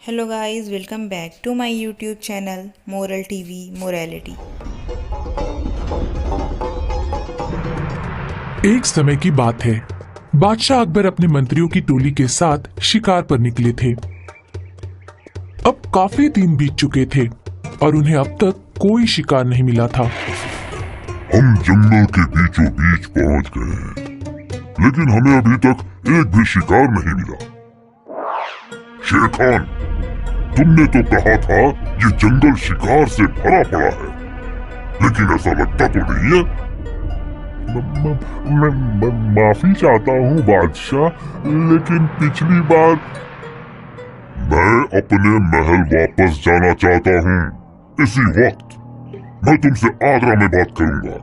Hello guys, welcome back to my YouTube channel Moral TV Morality। एक समय की बात है। बादशाह अकबर अपने मंत्रियों की टोली के साथ शिकार पर निकले थे। अब काफी दिन बीत चुके थे और उन्हें अब तक कोई शिकार नहीं मिला था। हम जंगल के बीचों बीच पहुंच गए हैं, लेकिन हमें अभी तक एक भी शिकार नहीं मिला। शेर खान, तुमने तो कहा था ये जंगल शिकार से भरा पड़ा है, लेकिन ऐसा लगता तो नहीं है। मैं माफी चाहता हूँ बादशाह, लेकिन पिछली बार मैं अपने महल वापस जाना चाहता हूँ। इसी वक्त मैं तुमसे आगरा में बात करूंगा।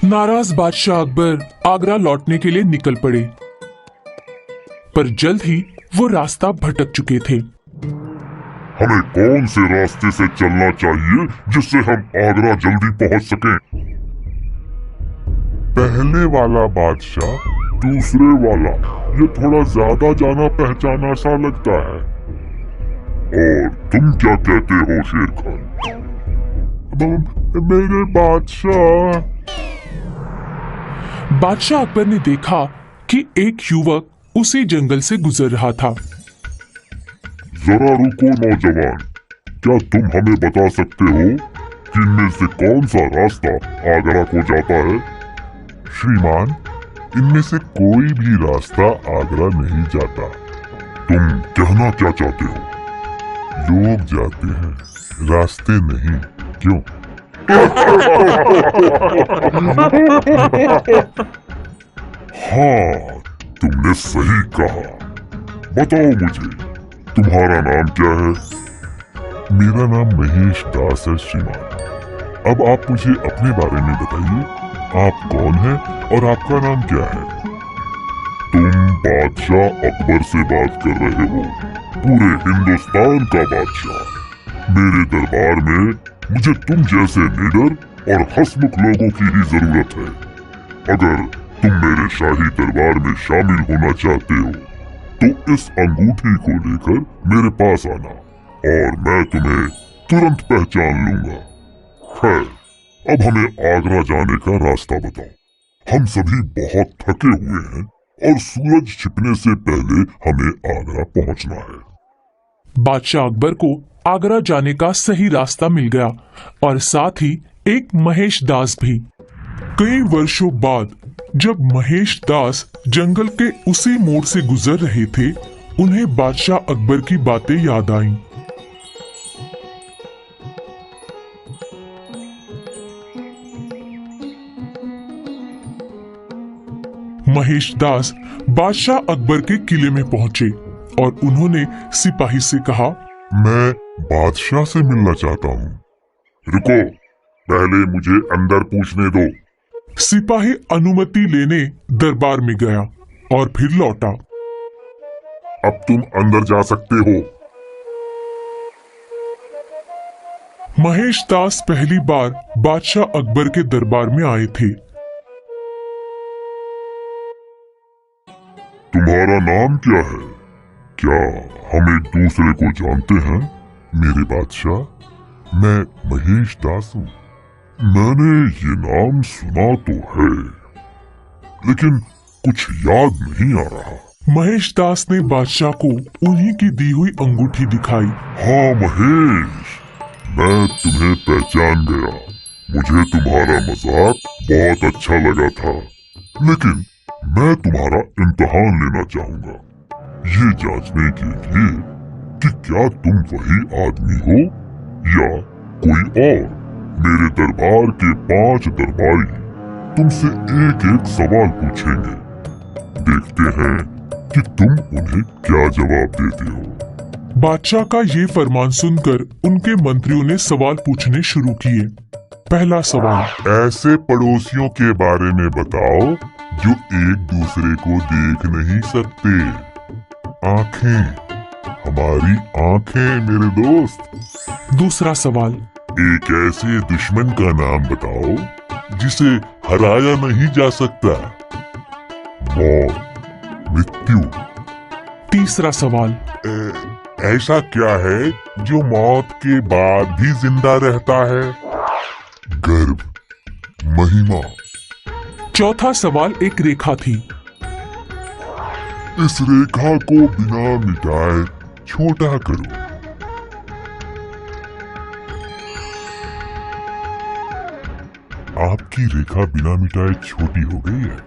नाराज बादशाह अकबर आगरा लौटने के लिए निकल पड़े, पर जल्द ही वो रास्ता भटक चुके थे। हमें कौन से रास्ते से चलना चाहिए जिससे हम आगरा जल्दी पहुंच सकें? पहले वाला बादशाह, दूसरे वाला, ये थोड़ा ज्यादा जाना पहचाना सा लगता है। और तुम क्या कहते हो शेर खान? मेरे बादशाह। बादशाह अकबर ने देखा कि एक युवक उसी जंगल से गुजर रहा था। जरा रुको नौजवान, क्या तुम हमें बता सकते हो कि इनमें से कौन सा रास्ता आगरा को जाता है? श्रीमान, इनमें से कोई भी रास्ता आगरा नहीं जाता। तुम कहना क्या चाहते हो? लोग जाते हैं, रास्ते नहीं। क्यों? हाँ, तुमने सही कहा। बताओ मुझे, तुम्हारा नाम क्या है? मेरा नाम महेश दास है श्रीमान। अब आप मुझे अपने बारे में बताइए, आप कौन हैं और आपका नाम क्या है? तुम बादशाह अकबर से बात कर रहे हो, पूरे हिंदुस्तान का बादशाह। मेरे दरबार में मुझे तुम जैसे लीडर और हंसमुख लोगों की ही जरूरत है। अगर तुम मेरे शाही दरबार में शामिल होना चाहते हो तो इस अंगूठी को लेकर मेरे पास आना और मैं तुम्हें तुरंत पहचान लूंगा। खैर, अब हमें आगरा जाने का रास्ता बताओ। हम सभी बहुत थके हुए हैं और सूरज छिपने से पहले हमें आगरा पहुंचना है। बादशाह अकबर को आगरा जाने का सही रास्ता मिल गया और साथ ही एक महेश दास भी। कई वर्षों बाद जब महेश दास जंगल के उसी मोड़ से गुजर रहे थे, उन्हें बादशाह अकबर की बातें याद आईं। महेश दास बादशाह अकबर के किले में पहुंचे और उन्होंने सिपाही से कहा, मैं बादशाह से मिलना चाहता हूँ। रुको, पहले मुझे अंदर पूछने दो। सिपाही अनुमति लेने दरबार में गया और फिर लौटा। अब तुम अंदर जा सकते हो। महेश दास पहली बार बादशाह अकबर के दरबार में आए थे। तुम्हारा नाम क्या है? क्या हम एक दूसरे को जानते हैं? मेरे बादशाह, मैं महेश दास हूँ। मैंने ये नाम सुना तो है, लेकिन कुछ याद नहीं आ रहा। महेश दास ने बादशाह को उन्हीं की दी हुई अंगूठी दिखाई। हाँ महेश, मैं तुम्हें पहचान गया। मुझे तुम्हारा मजाक बहुत अच्छा लगा था, लेकिन मैं तुम्हारा इम्तिहान लेना चाहूंगा, ये जांचने के लिए कि क्या तुम वही आदमी हो या कोई और। मेरे दरबार के 5 दरबारी तुमसे एक एक सवाल पूछेंगे। देखते हैं कि तुम उन्हें क्या जवाब देते हो। बादशाह का ये फरमान सुनकर उनके मंत्रियों ने सवाल पूछने शुरू किए। पहला सवाल, ऐसे पड़ोसियों के बारे में बताओ जो एक दूसरे को देख नहीं सकते। आंखें, हमारी आंखें मेरे दोस्त। दूसरा सवाल, एक ऐसे दुश्मन का नाम बताओ जिसे हराया नहीं जा सकता। मौत, मृत्यु। तीसरा सवाल, ऐसा क्या है जो मौत के बाद भी जिंदा रहता है? गर्भ, महिमा। चौथा सवाल एक रेखा थी। इस रेखा को बिना मिटाए छोटा करो। आपकी रेखा बिना मिटाए छोटी हो गई है।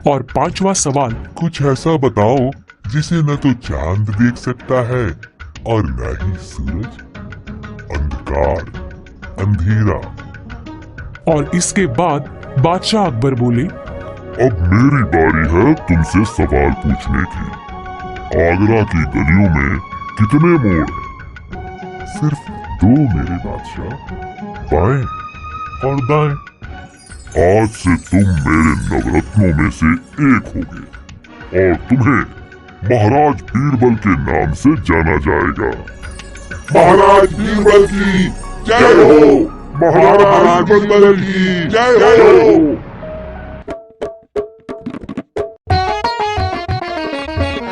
और पांचवा सवाल, कुछ ऐसा बताओ जिसे न तो चांद देख सकता है और न ही सूरज। अंधकार, अंधेरा। और इसके बाद बादशाह अकबर बोले, अब मेरी बारी है तुमसे सवाल पूछने की। आगरा की गलियों में कितने मोड़ हैं? सिर्फ 2 मेरे बादशाह, बाएं और दाएं। आज से तुम मेरे नवरत्नों में से एक होगे और तुम्हें महाराज बीरबल के नाम से जाना जाएगा। महाराज बीरबल की जय हो। महाराज बीरबल की जय हो।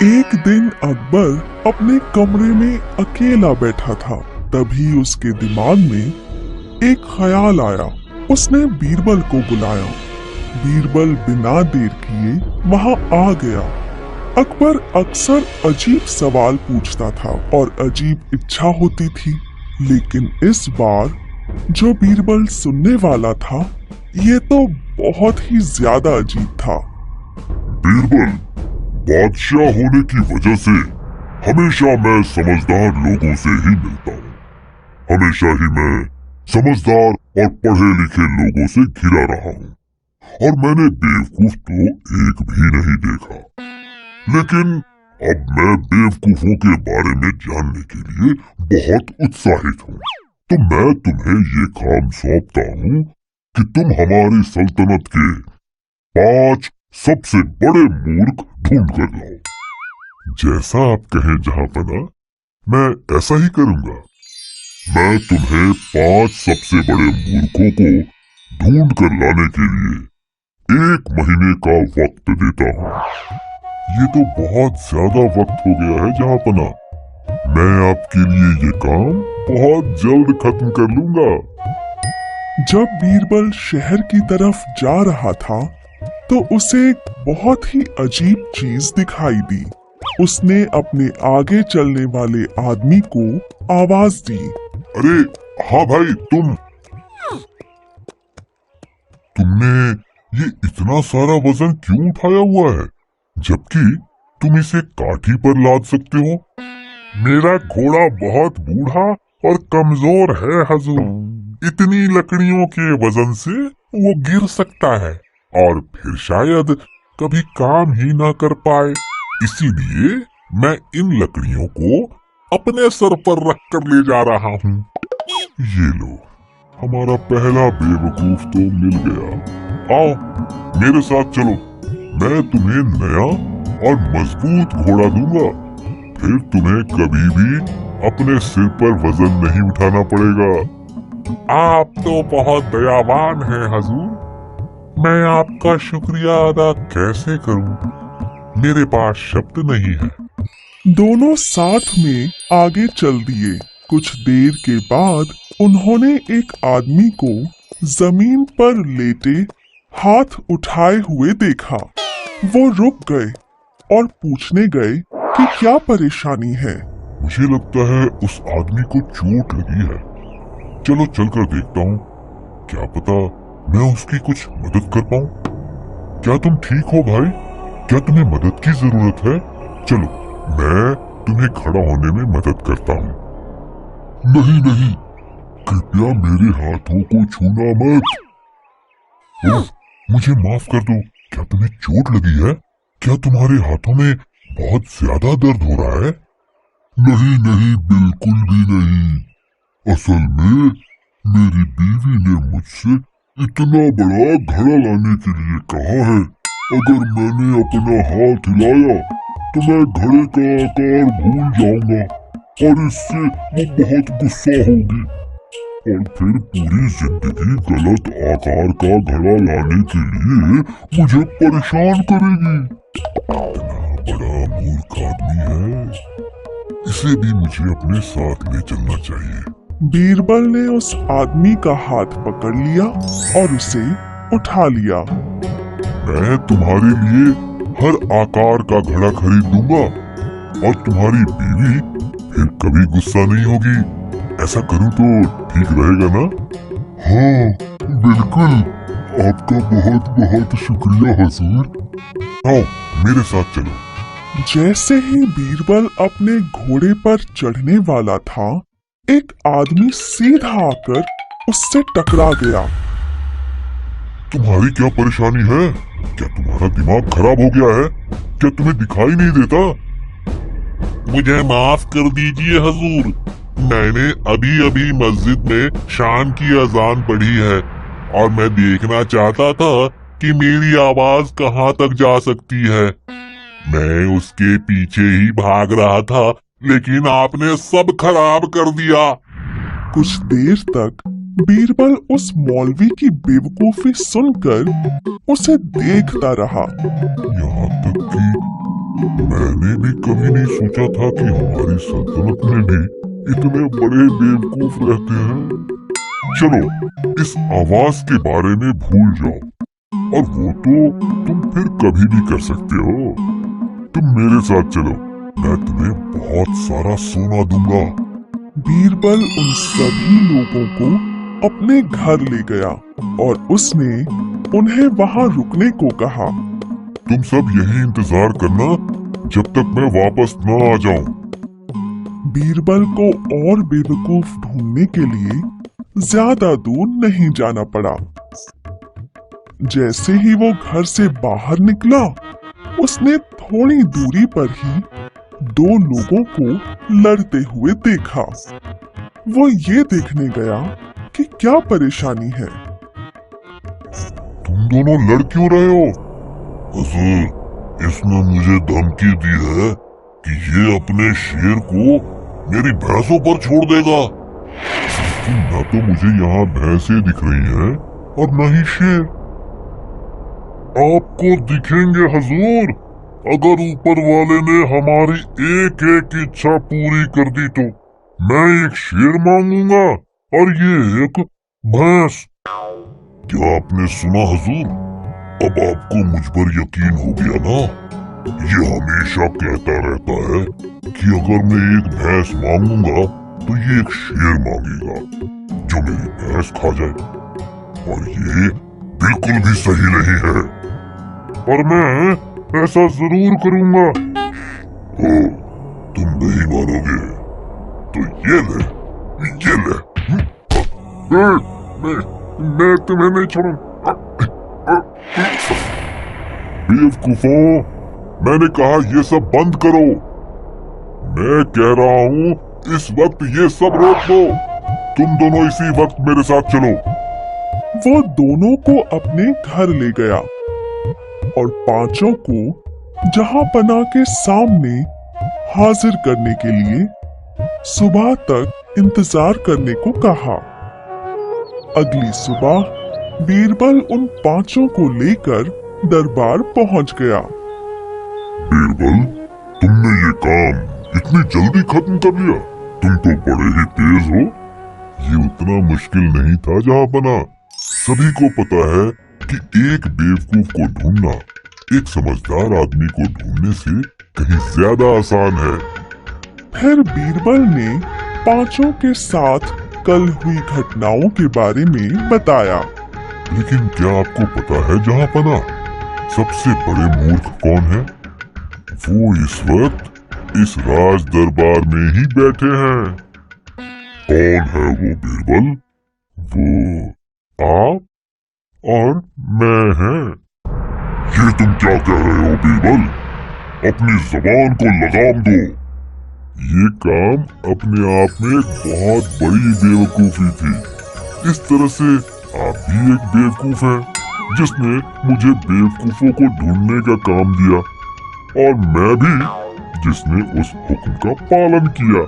एक दिन अकबर अपने कमरे में अकेला बैठा था। तभी उसके दिमाग में एक ख्याल आया। उसने बीरबल को बुलाया। बीरबल बिना देर किए वहां आ गया। अकबर अक्सर अजीब सवाल पूछता था और अजीब इच्छा होती थी, लेकिन इस बार जो बीरबल सुनने वाला था ये तो बहुत ही ज्यादा अजीब था। बीरबल, बादशाह होने की वजह से हमेशा मैं समझदार लोगों से ही मिलता हूँ। हमेशा ही मैं समझदार और पढ़े लिखे लोगों से घिरा रहा हूँ और मैंने बेवकूफ तो एक भी नहीं देखा। लेकिन अब मैं बेवकूफों के बारे में जानने के लिए बहुत उत्साहित हूँ। तो मैं तुम्हें ये काम सौंपता हूँ कि तुम हमारी सल्तनत के 5 सबसे बड़े मूर्ख ढूंढ कर लाओ। जैसा आप कहें जहांपना, मैं ऐसा ही करूंगा। मैं तुम्हें 5 सबसे बड़े मूर्खों को ढूंढ कर लाने के लिए 1 महीने का वक्त देता हूँ। ये तो बहुत ज्यादा वक्त हो गया है जहांपना। मैं आपके लिए ये काम बहुत जल्द खत्म कर लूंगा। जब बीरबल शहर की तरफ जा रहा था तो उसे एक बहुत ही अजीब चीज दिखाई दी। उसने अपने आगे चलने वाले आदमी को आवाज दी। अरे हाँ भाई, तुमने ये इतना सारा वजन क्यों उठाया हुआ है, जबकि तुम इसे काठी पर लाद सकते हो? मेरा घोड़ा बहुत बूढ़ा और कमजोर है हुजूर। इतनी लकड़ियों के वजन से वो गिर सकता है और फिर शायद कभी काम ही ना कर पाए। इसीलिए मैं इन लकड़ियों को अपने सर पर रख कर ले जा रहा हूँ। ये लो, हमारा पहला बेवकूफ तो मिल गया। आओ मेरे साथ चलो, मैं तुम्हें नया और मजबूत घोड़ा दूंगा। फिर तुम्हें कभी भी अपने सिर पर वजन नहीं उठाना पड़ेगा। आप तो बहुत दयावान हैं हुजूर। मैं आपका शुक्रिया अदा कैसे करूं? मेरे पास शब्द नहीं है। दोनों साथ में आगे चल दिए। कुछ देर के बाद उन्होंने एक आदमी को जमीन पर लेटे हाथ उठाए हुए देखा। वो रुक गए और पूछने गए कि क्या परेशानी है। मुझे लगता है उस आदमी को चोट लगी है। चलो चलकर देखता हूँ, क्या पता मैं उसकी कुछ मदद कर पाऊँ। क्या तुम ठीक हो भाई? क्या तुम्हें मदद की जरूरत है? चलो मैं तुम्हें खड़ा होने में मदद करता हूँ। नहीं नहीं, कृपया मेरे हाथों को छूना मत। ओह, मुझे माफ कर दो। क्या तुम्हें चोट लगी है? क्या तुम्हारे हाथों में बहुत ज्यादा दर्द हो रहा है? नहीं नहीं, बिल्कुल भी नहीं। असल में मेरी बीवी ने मुझसे इतना बड़ा घड़ा लाने के लिए कहा है। अगर मैंने अपना हाथ हिलाया तो मैं घड़े का आकार भूल जाऊंगा और इससे वो बहुत गुस्सा होगी और फिर पूरी जिंदगी गलत आकार का घड़ा लाने के लिए मुझे परेशान करेगी। बड़ा मूर्ख आदमी है, इसे भी मुझे अपने साथ ले चलना चाहिए। बीरबल ने उस आदमी का हाथ पकड़ लिया और उसे उठा लिया। मैं तुम्हारे लिए हर आकार का घड़ा खरीद दूंगा और तुम्हारी बीवी फिर कभी गुस्सा नहीं होगी। ऐसा करूं तो ठीक रहेगा ना? हाँ बिल्कुल, आपका बहुत बहुत शुक्रिया हुजूर। आओ मेरे साथ चलो। जैसे ही बीरबल अपने घोड़े पर चढ़ने वाला था, एक आदमी सीधा आकर उससे टकरा गया। तुम्हारी क्या परेशानी है? क्या तुम्हारा दिमाग खराब हो गया है? क्या तुम्हें दिखाई नहीं देता? मुझे माफ कर दीजिए हजूर, मैंने अभी अभी मस्जिद में शाम की अजान पढ़ी है और मैं देखना चाहता था कि मेरी आवाज कहाँ तक जा सकती है। मैं उसके पीछे ही भाग रहा था, लेकिन आपने सब खराब कर दिया। कुछ देर तक बीरबल उस मौलवी की बेवकूफी सुनकर उसे देखता रहा। यहाँ तक कि मैंने भी कभी नहीं सोचा था कि हमारी सल्तनत में भी इतने बड़े बेवकूफ रहते हैं। चलो इस आवाज के बारे में भूल जाओ, और वो तो तुम फिर कभी भी कर सकते हो। तुम मेरे साथ चलो, मैं तुम्हें बहुत सारा सोना दूंगा। बीरबल उन सभी लोगों को अपने घर ले गया और उसने उन्हें वहां रुकने को कहा। तुम सब यही इंतजार करना जब तक मैं वापस न आ जाऊं। बीरबल को और बेवकूफ ढूंढने के लिए ज्यादा दूर नहीं जाना पड़ा। जैसे ही वो घर से बाहर निकला, उसने थोड़ी दूरी पर ही दो लोगों को लड़ते हुए देखा। वो ये देखने गया कि क्या परेशानी है। तुम दोनों लड़ क्यों रहे हो? हुजूर, इसने मुझे धमकी दी है कि ये अपने शेर को मेरी भैंसों पर छोड़ देगा। न तो मुझे यहाँ भैंसें दिख रही हैं और न ही शेर। आपको दिखेंगे हुजूर, अगर ऊपर वाले ने हमारी एक एक इच्छा पूरी कर दी तो मैं एक शेर मांगूंगा और ये एक भैंस। क्या आपने सुना हुजूर? अब आपको मुझ पर यकीन हो गया ना? ये हमेशा कहता रहता है कि अगर मैं एक भैंस मांगूंगा तो ये एक शेर मांगेगा जो मेरी भैंस खा जाए, और ये बिल्कुल भी सही नहीं है। और मैं ऐसा जरूर करूंगा। ओ, तुम नहीं मानोगे तो ये ले, ये ले। मैं तुम्हें नहीं छोड़ूंगा। बेवकूफों, मैंने कहा ये सब बंद करो। मैं कह रहा हूँ इस वक्त ये सब रोक दो। तुम दोनों इसी वक्त मेरे साथ चलो। वो दोनों को अपने घर ले गया और पांचों को जहां पना के सामने हाजिर करने के लिए सुबह तक इंतजार करने को कहा। अगली सुबह बीरबल उन पांचों को लेकर दरबार पहुंच गया। बीरबल, तुमने ये काम इतनी जल्दी खत्म कर लिया। तुम तो बड़े ही तेज हो। ये उतना मुश्किल नहीं था जहाँ बना। सभी को पता है कि एक बेवकूफ को ढूंढना एक समझदार आदमी को ढूंढने से कहीं ज्यादा आसान है। फिर बीरबल ने पांचों के साथ कल हुई घटनाओं के बारे में बताया। लेकिन क्या आपको पता है जहाँ पना सबसे बड़े मूर्ख कौन है? वो इस वक्त इस राज दरबार में ही बैठे हैं। कौन है वो बीरबल? वो आप और मैं हैं। ये तुम क्या कह रहे हो बीरबल? अपनी जबान को लगाम दो। ये काम अपने आप में एक बहुत बड़ी बेवकूफी थी। इस तरह से आप भी एक बेवकूफ हैं जिसने मुझे बेवकूफों को ढूंढने का काम दिया, और मैं भी जिसने उस हुक्म का पालन किया।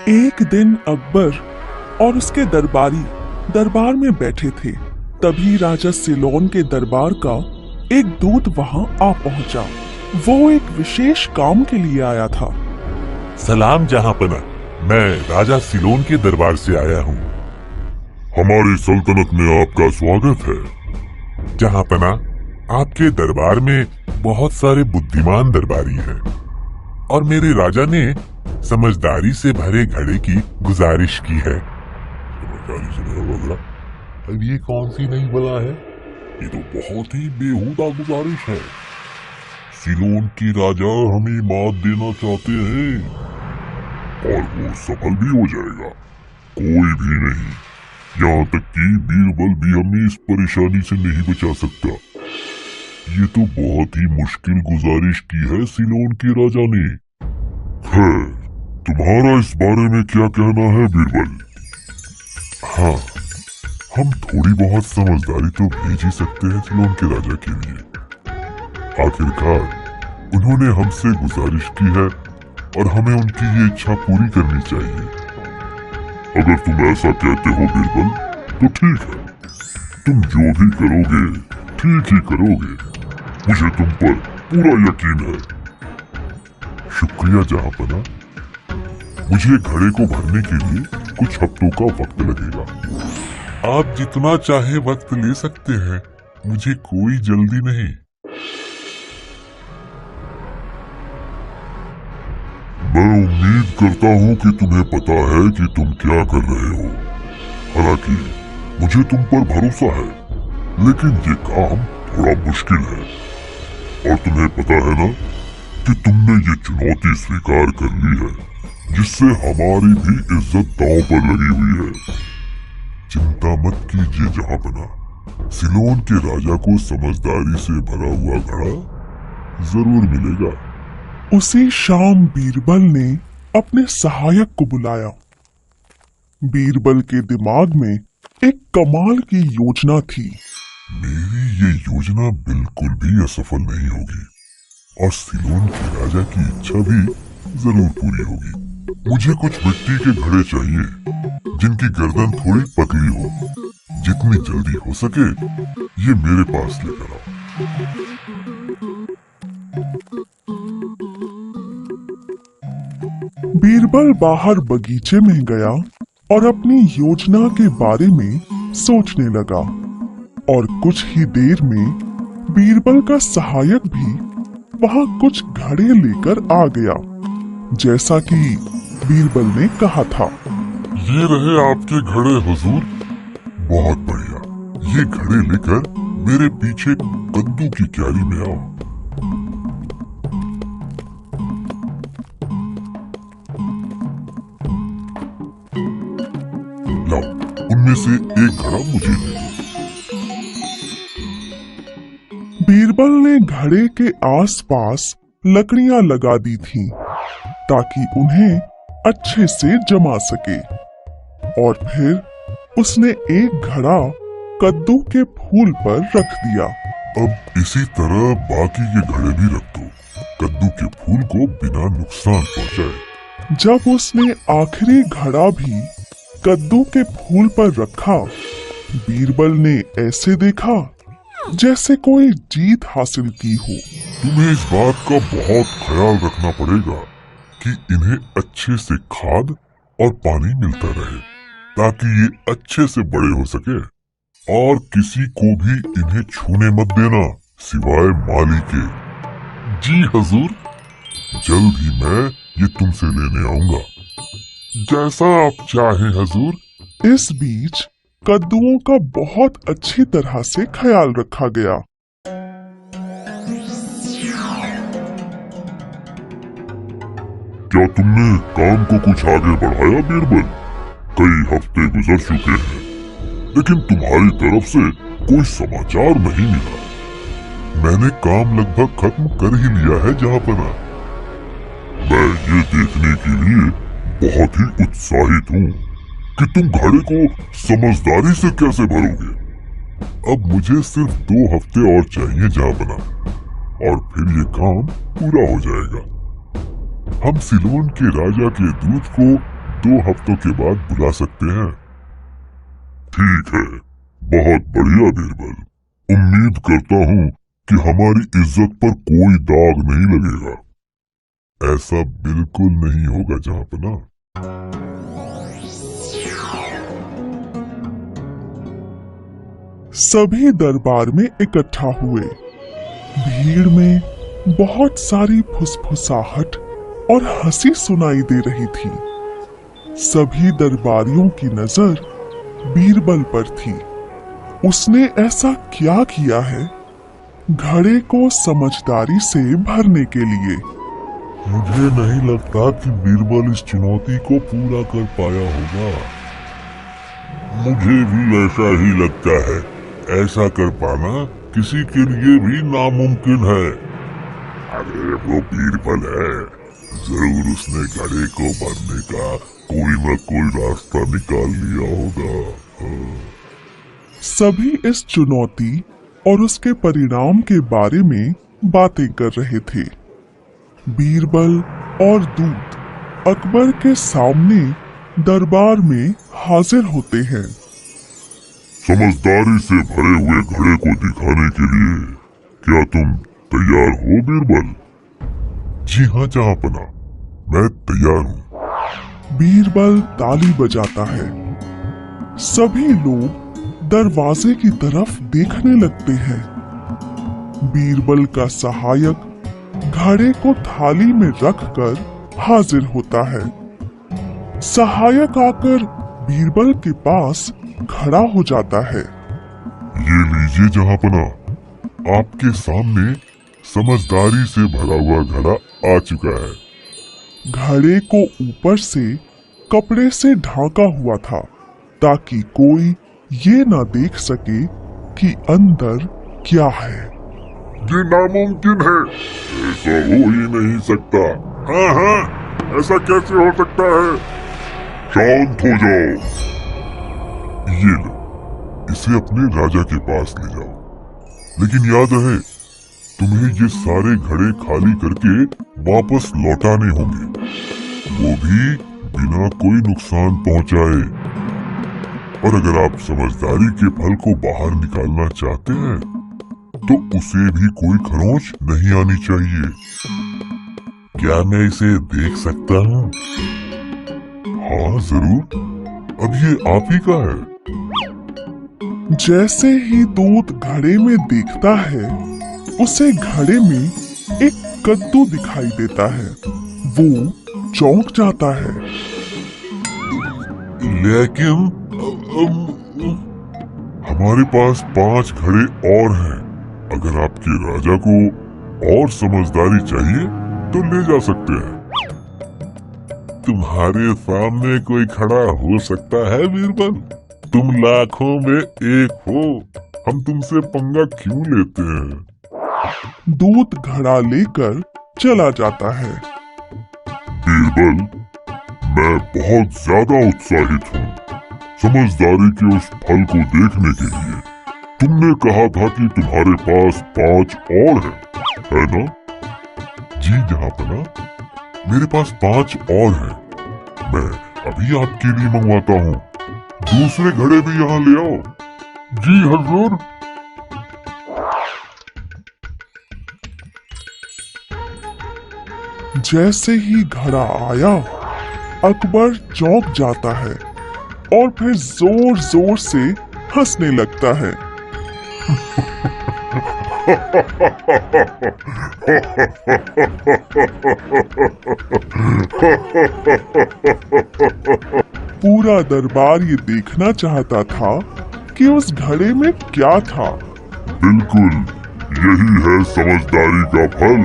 एक दिन अकबर और उसके दरबारी दरबार में बैठे थे। तभी राजा सिलोन के दरबार का एक दूत वहां आ पहुंचा। वो एक विशेष काम के लिए आया था। सलाम जहांपना, मैं राजा सिलोन के दरबार से आया हूँ। हमारी सल्तनत में आपका स्वागत है। जहांपना, आपके दरबार में बहुत सारे बुद्धिमान दरबारी हैं और मेरे राजा ने समझदारी से भरे घड़े की गुजारिश की है। समझदारी से भरा हुआ घड़ा? अब ये कौन सी नई बला है? ये तो बहुत ही बेहुदा गुजारिश है। सिलोन के राजा हमें मात देना चाहते हैं और वो सफल भी हो जाएगा। कोई भी नहीं, यहाँ तक कि बीरबल भी हमें इस परेशानी से नहीं बचा सकता। ये तो बहुत ही मुश्किल गुजारिश की है सिलोन के राजा ने। खैर, तुम्हारा इस बारे में क्या कहना है बीरबल? हाँ, हम थोड़ी बहुत समझदारी तो भेज ही सकते हैं सिलोन के राजा के लिए। आखिरकार उन्होंने हमसे गुजारिश की है और हमें उनकी ये इच्छा पूरी करनी चाहिए। अगर तुम ऐसा कहते हो बीरबल तो ठीक है, तुम जो भी करोगे ठीक ही करोगे। मुझे तुम पर पूरा यकीन है। शुक्रिया जहांपना। मुझे घड़े को भरने के लिए कुछ हफ्तों का वक्त लगेगा। आप जितना चाहे वक्त ले सकते हैं, मुझे कोई जल्दी नहीं। मैं उम्मीद करता हूँ कि तुम्हें पता है कि तुम क्या कर रहे हो। हालांकि मुझे तुम पर भरोसा है, लेकिन ये काम थोड़ा मुश्किल है। और तुम्हें पता है ना कि तुमने ये चुनौती स्वीकार कर ली है, जिससे हमारी भी इज्जत दांव पर लगी हुई है। चिंता मत कीजिए जहांपना, सिलोन के राजा को समझदारी से भरा हुआ घड़ा जरूर मिलेगा। उसी शाम बीरबल ने अपने सहायक को बुलाया। बीरबल के दिमाग में एक कमाल की योजना थी। मेरी ये योजना बिल्कुल भी असफल नहीं होगी और सिलोन के राजा की इच्छा भी जरूर पूरी होगी। मुझे कुछ मिट्टी के घड़े चाहिए जिनकी गर्दन थोड़ी पतली हो। जितनी जल्दी हो सके ये मेरे पास लेकर आओ। बीरबल बाहर बगीचे में गया और अपनी योजना के बारे में सोचने लगा। और कुछ ही देर में बीरबल का सहायक भी वहां कुछ घड़े लेकर आ गया, जैसा कि बीरबल ने कहा था। ये रहे आपके घड़े हुजूर। बहुत बढ़िया, ये घड़े लेकर मेरे पीछे कद्दू की क्यारी में आओ। लाओ, उनमें से एक घड़ा मुझे दे दो। बीरबल ने घड़े के आसपास लकड़ियां लगा दी थीं, ताकि उन्हें अच्छे से जमा सके। और फिर उसने एक घड़ा कद्दू के फूल पर रख दिया। अब इसी तरह बाकी के घड़े भी रख दो, कद्दू के फूल को बिना नुकसान पहुंचाए। जब उसने आखिरी घड़ा भी कद्दू के फूल पर रखा, बीरबल ने ऐसे देखा जैसे कोई जीत हासिल की हो। तुम्हें इस बात का बहुत ख्याल रखना पड़ेगा कि इन्हें अच्छे से खाद और पानी मिलता रहे, ताकि ये अच्छे से बड़े हो सके। और किसी को भी इन्हें छूने मत देना, सिवाय माली के। जी हुजूर। जल्द ही मैं ये तुमसे लेने आऊंगा। जैसा आप चाहें हुजूर। इस बीच कद्दुओं का बहुत अच्छी तरह से ख्याल रखा गया। क्या तुमने काम को कुछ आगे बढ़ाया बीरबल? कई हफ्ते गुजर चुके हैं, लेकिन तुम्हारी तरफ से कोई समाचार नहीं मिला। मैंने काम लगभग खत्म कर ही लिया है जहांपना। मैं ये देखने के लिए बहुत ही उत्साहित हूँ कि तुम घड़े को समझदारी से कैसे भरोगे। अब मुझे सिर्फ 2 हफ्ते और चाहिए जहांपना, और फिर ये काम पूरा हो जाएगा। हम सिलोन के राजा के दूत को 2 हफ्तों के बाद बुला सकते हैं ठीक है, बहुत बढ़िया बीरबल। उम्मीद करता हूँ कि हमारी इज्जत पर कोई दाग नहीं लगेगा। ऐसा बिल्कुल नहीं होगा जहाँपना। सभी दरबार में इकट्ठा हुए। भीड़ में बहुत सारी फुसफुसाहट और हंसी सुनाई दे रही थी। सभी दरबारियों की नजर बीरबल पर थी। उसने ऐसा क्या किया है घड़े को समझदारी से भरने के लिए? मुझे नहीं लगता कि बीरबल इस चुनौती को पूरा कर पाया होगा। मुझे भी ऐसा ही लगता है। ऐसा कर पाना किसी के लिए भी नामुमकिन है। अरे वो बीरबल है, जरूर उसने घड़े को भरने का कोई न कोई रास्ता निकाल लिया होगा। सभी इस चुनौती और उसके परिणाम के बारे में बातें कर रहे थे। बीरबल और दूत अकबर के सामने दरबार में हाजिर होते हैं। समझदारी से भरे हुए घड़े को दिखाने के लिए क्या तुम तैयार हो बीरबल? जी हाँ जहाँपना, मैं तैयार हूँ। बीरबल ताली बजाता है। सभी लोग दरवाजे की तरफ देखने लगते हैं। बीरबल का सहायक घड़े को थाली में रखकर हाजिर होता है। सहायक आकर बीरबल के पास खड़ा हो जाता है। ये लीजिए जहाँपना, आपके सामने समझदारी से भरा हुआ घड़ा आ चुका है। घड़े को ऊपर से कपड़े से ढांका हुआ था ताकि कोई ये ना देख सके कि अंदर क्या है। ये नामुमकिन है, ऐसा हो ही नहीं सकता। हाँ हाँ, ऐसा कैसे हो सकता है? शांत हो जाओ। ये लो, इसे अपने राजा के पास ले जाओ। लेकिन याद रहे, तुम्हें ये सारे घड़े खाली करके वापस लौटाने होंगे, वो भी बिना कोई नुकसान पहुंचाए। और अगर आप समझदारी के फल को बाहर निकालना चाहते हैं तो उसे भी कोई खरोंच नहीं आनी चाहिए। क्या मैं इसे देख सकता हूँ? हाँ जरूर, अब ये आप ही का है। जैसे ही दूत घड़े में देखता है, उसे घड़े में एक कद्दू दिखाई देता है। वो चौंक जाता है। लेकिन हमारे पास 5 घड़े और हैं। अगर आपके राजा को और समझदारी चाहिए तो ले जा सकते हैं। तुम्हारे सामने कोई खड़ा हो सकता है बीरबल? तुम लाखों में एक हो, हम तुमसे पंगा क्यों लेते हैं? दूत घड़ा लेकर चला जाता है। बीरबल, मैं बहुत ज्यादा उत्साहित हूँ समझदारी के उस फल को देखने के लिए। तुमने कहा था कि तुम्हारे पास 5 और हैं, है ना? जी जहाँपना, मेरे पास 5 और हैं। मैं अभी आपके लिए मंगवाता हूँ। दूसरे घड़े भी यहाँ ले आओ। जी हुजूर। जैसे ही घड़ा आया, अकबर चौंक जाता है और फिर जोर जोर से हंसने लगता है। पूरा दरबार ये देखना चाहता था कि उस घड़े में क्या था। बिल्कुल, यही है समझदारी का फल।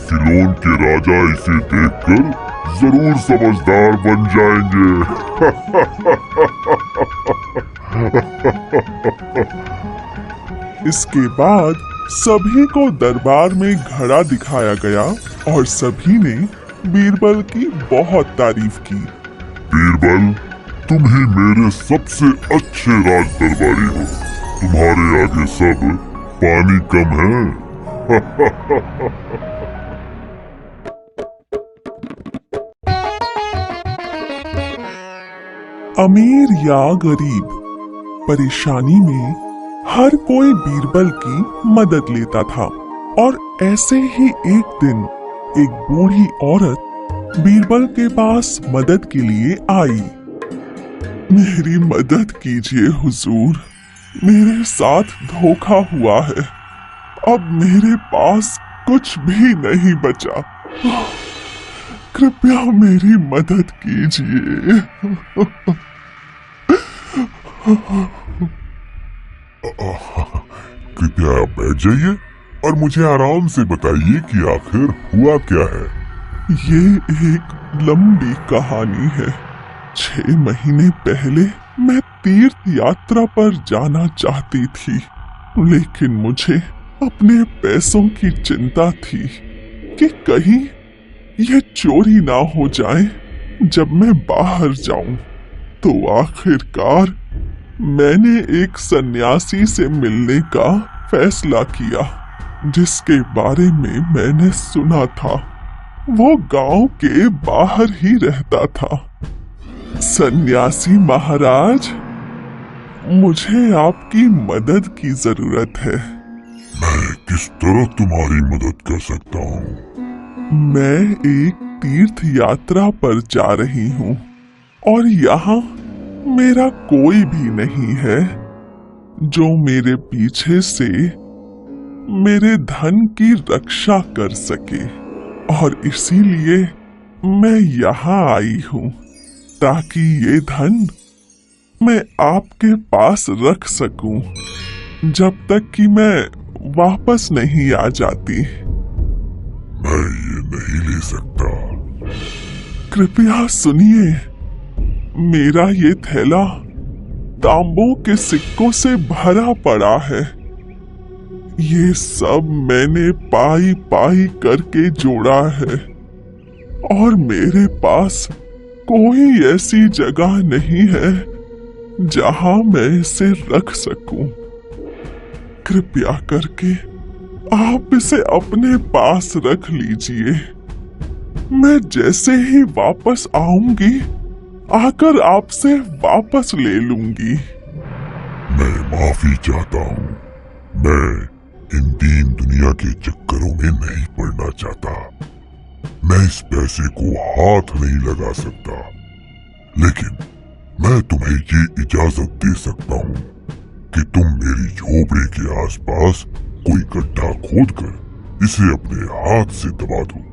सिलोन के राजा इसे देखकर जरूर समझदार बन जाएंगे। इसके बाद सभी को दरबार में घड़ा दिखाया गया और सभी ने बीरबल की बहुत तारीफ की। बीरबल, तुम ही मेरे सबसे अच्छे राज दरबारी हो। तुम्हारे आगे सब पानी कम है। अमीर या गरीब, परेशानी में हर कोई बीरबल की मदद लेता था। और ऐसे ही एक दिन एक बूढ़ी औरत बीरबल के पास मदद के लिए आई। मेरी मदद कीजिए हुजूर, मेरे साथ धोखा हुआ है, अब मेरे पास कुछ भी नहीं बचा, कृपया मेरी मदद कीजिए। कृपया बैठ जाइए और मुझे आराम से बताइए कि आखिर हुआ क्या है। ये एक लंबी कहानी है। 6 महीने पहले मैं तीर्थ यात्रा पर जाना चाहती थी, लेकिन मुझे अपने पैसों की चिंता थी कि कहीं ये चोरी ना हो जाए जब मैं बाहर जाऊं। तो आखिरकार मैंने एक सन्यासी से मिलने का फैसला किया, जिसके बारे में मैंने सुना था। वो गांव के बाहर ही रहता था। सन्यासी महाराज, मुझे आपकी मदद की जरूरत है। मैं किस तरह तुम्हारी मदद कर सकता हूँ? मैं एक तीर्थ यात्रा पर जा रही हूँ और यहाँ मेरा कोई भी नहीं है जो मेरे पीछे से मेरे धन की रक्षा कर सके, और इसीलिए मैं यहाँ आई हूँ ताकि ये धन मैं आपके पास रख सकूं जब तक कि मैं वापस नहीं आ जाती। मैं ये नहीं ले सकता। कृपया सुनिए, मेरा ये थैला तांबों के सिक्कों से भरा पड़ा है। ये सब मैंने पाई पाई करके जोड़ा है और मेरे पास कोई ऐसी जगह नहीं है जहां मैं इसे रख सकूं। कृपया करके आप इसे अपने पास रख लीजिए। मैं जैसे ही वापस आऊंगी आकर आपसे वापस ले लूंगी। मैं माफी चाहता हूँ। मैं इन दीन दुनिया के चक्करों में नहीं पड़ना चाहता। मैं इस पैसे को हाथ नहीं लगा सकता, लेकिन मैं तुम्हें ये इजाजत दे सकता हूँ कि तुम मेरी झोपड़ी के आसपास कोई गड्ढा खोदकर इसे अपने हाथ से दबा दो।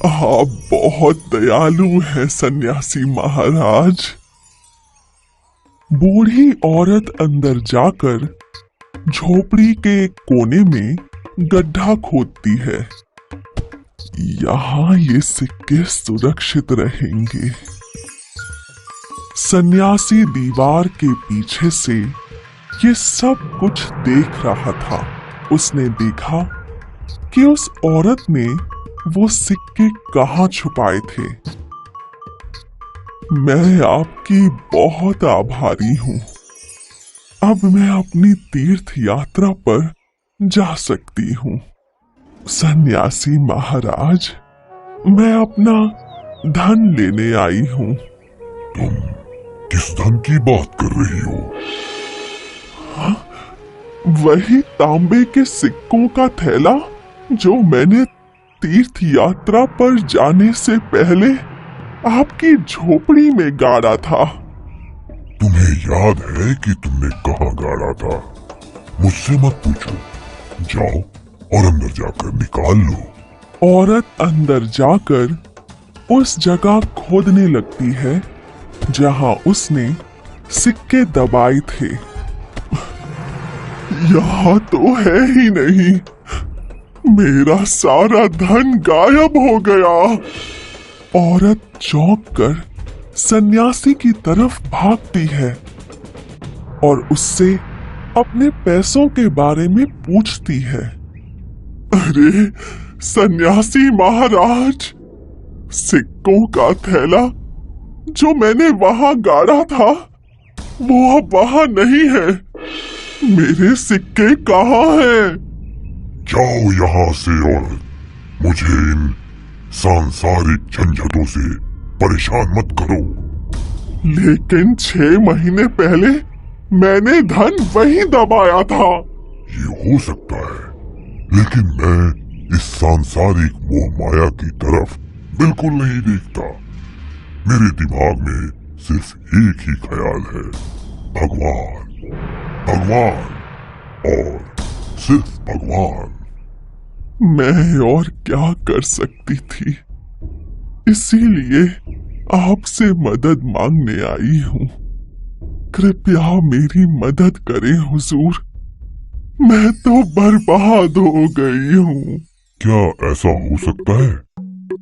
आप बहुत दयालु हैं सन्यासी महाराज। बूढ़ी औरत अंदर जाकर झोपड़ी के कोने में गड्ढा खोदती है। यहाँ ये सिक्के सुरक्षित रहेंगे। सन्यासी दीवार के पीछे से ये सब कुछ देख रहा था। उसने देखा कि उस औरत ने वो सिक्के कहाँ छुपाए थे। मैं आपकी बहुत आभारी हूँ। अब मैं अपनी तीर्थ यात्रा पर जा सकती हूँ। सन्यासी महाराज, मैं अपना धन लेने आई हूँ। तुम किस धन की बात कर रही हो? हाँ, वही तांबे के सिक्कों का थैला जो मैंने तीर्थ यात्रा पर जाने से पहले आपकी झोपड़ी में गाड़ा था। तुम्हें याद है कि तुमने कहाँ गाड़ा था? मुझसे मत पूछो। जाओ और अंदर जाकर निकाल लो। औरत अंदर जाकर उस जगह खोदने लगती है जहां उसने सिक्के दबाए थे। यहाँ तो है ही नहीं। मेरा सारा धन गायब हो गया। औरत चौंक कर सन्यासी की तरफ भागती है और उससे अपने पैसों के बारे में पूछती है। अरे सन्यासी महाराज, सिक्कों का थैला जो मैंने वहां गाड़ा था वो अब वहां नहीं है। मेरे सिक्के कहाँ हैं? जाओ यहाँ से औरत। मुझे इन सांसारिक झंझटों से परेशान मत करो। लेकिन 6 महीने पहले मैंने धन वहीं दबाया था। ये हो सकता है, लेकिन मैं इस सांसारिक मोह माया की तरफ बिल्कुल नहीं देखता। मेरे दिमाग में सिर्फ एक ही ख्याल है, भगवान, भगवान और सिर्फ भगवान। मैं और क्या कर सकती थी, इसीलिए आपसे मदद मांगने आई हूँ। कृपया मेरी मदद करें हुजूर, मैं तो बर्बाद हो गई हूँ। क्या ऐसा हो सकता है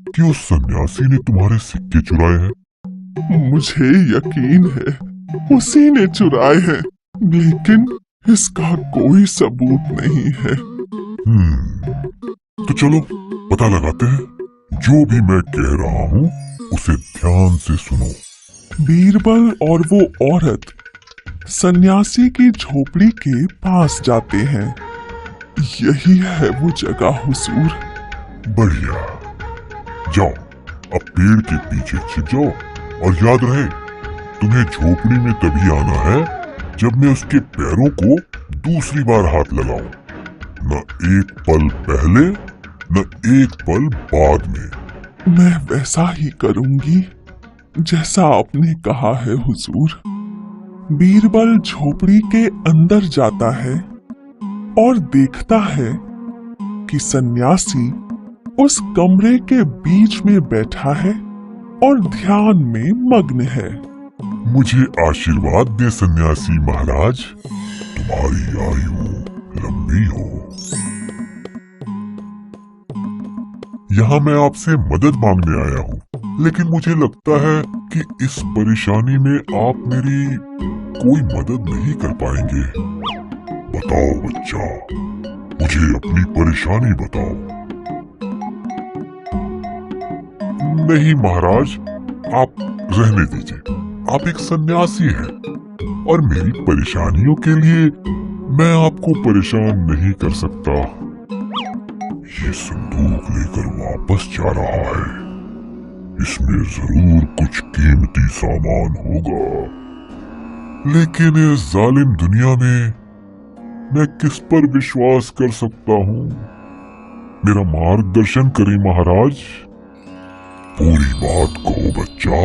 कि उस सन्यासी ने तुम्हारे सिक्के चुराए हैं? मुझे यकीन है उसी ने चुराए हैं, लेकिन इसका कोई सबूत नहीं है। तो चलो पता लगाते हैं। जो भी मैं कह रहा हूँ उसे ध्यान से सुनो। बीरबल और वो औरत सन्यासी की झोपड़ी के पास जाते हैं। यही है वो जगह हुजूर। बढ़िया, जाओ अब पेड़ के पीछे छिप जाओ, और याद रहे तुम्हें झोपड़ी में तभी आना है जब मैं उसके पैरों को दूसरी बार हाथ लगाऊं। न एक पल पहले न एक पल बाद में। मैं वैसा ही करूंगी जैसा आपने कहा है हुजूर। बीरबल झोपड़ी के अंदर जाता है और देखता है कि सन्यासी उस कमरे के बीच में बैठा है और ध्यान में मग्न है। मुझे आशीर्वाद दे सन्यासी महाराज, तुम्हारी आयु लंबी हो। यहाँ मैं आपसे मदद मांगने आया हूँ, लेकिन मुझे लगता है कि इस परेशानी में आप मेरी कोई मदद नहीं कर पाएंगे। बताओ बच्चा, मुझे अपनी परेशानी बताओ। नहीं महाराज, आप रहने दीजिए। आप एक सन्यासी हैं और मेरी परेशानियों के लिए मैं आपको परेशान नहीं कर सकता। ये संदूक लेकर वापस जा रहा है, इसमें जरूर कुछ कीमती सामान होगा। लेकिन इस जालिम दुनिया में मैं किस पर विश्वास कर सकता हूँ? मेरा मार्गदर्शन करें महाराज। पूरी बात कहो बच्चा।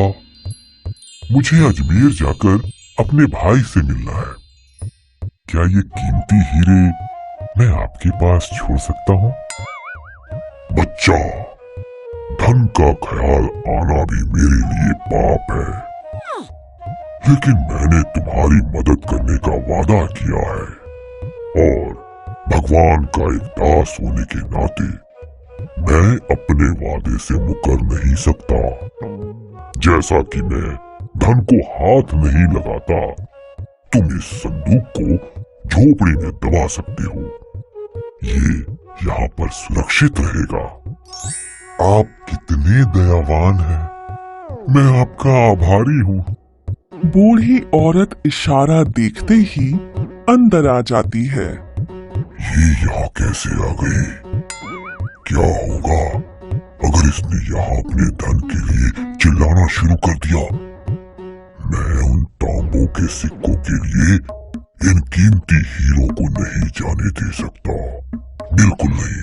मुझे अजमेर जाकर अपने भाई से मिलना है। क्या ये कीमती हीरे मैं आपके पास छोड़ सकता हूँ? बच्चा, धन का ख्याल आना भी मेरे लिए पाप है, लेकिन मैंने तुम्हारी मदद करने का वादा किया है, और भगवान का एक दास होने के नाते मैं अपने वादे से मुकर नहीं सकता। जैसा कि मैं धन को हाथ नहीं लगाता, तुम इस संदूक को झोपड़ी में दबा सकते हो। ये यहाँ पर सुरक्षित रहेगा। आप कितने दयावान हैं, मैं आपका आभारी हूँ। बूढ़ी औरत इशारा देखते ही अंदर आ जाती है। ये यहाँ कैसे आ गई? क्या होगा अगर इसने यहाँ अपने धन के लिए चिल्लाना शुरू कर दिया? मैं उन तांबों के सिक्कों के लिए इन कीमती हीरों को नहीं जाने दे सकता, बिल्कुल नहीं।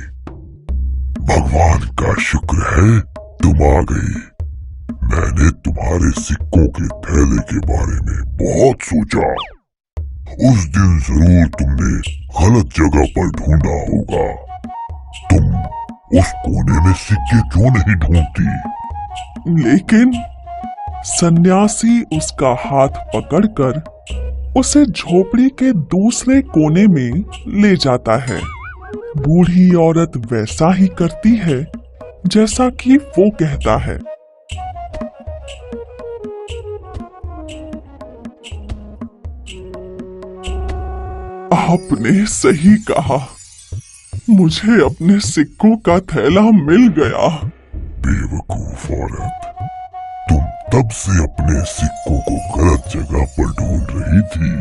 भगवान का शुक्र है तुम आ गई। मैंने तुम्हारे सिक्कों के थैले के बारे में बहुत सोचा। उस दिन जरूर तुमने गलत जगह पर ढूंढा होगा। तुम उस कोने में सिक्के क्यों नहीं ढूंढती? लेकिन सन्यासी उसका हाथ पकड़कर उसे झोपड़ी के दूसरे कोने में ले जाता है। बूढ़ी औरत वैसा ही करती है जैसा कि वो कहता है। आपने सही कहा, मुझे अपने सिक्कों का थैला मिल गया। बेवकूफ औरत, तुम तब से अपने सिक्कों को गलत जगह पर ढूंढ रही थी।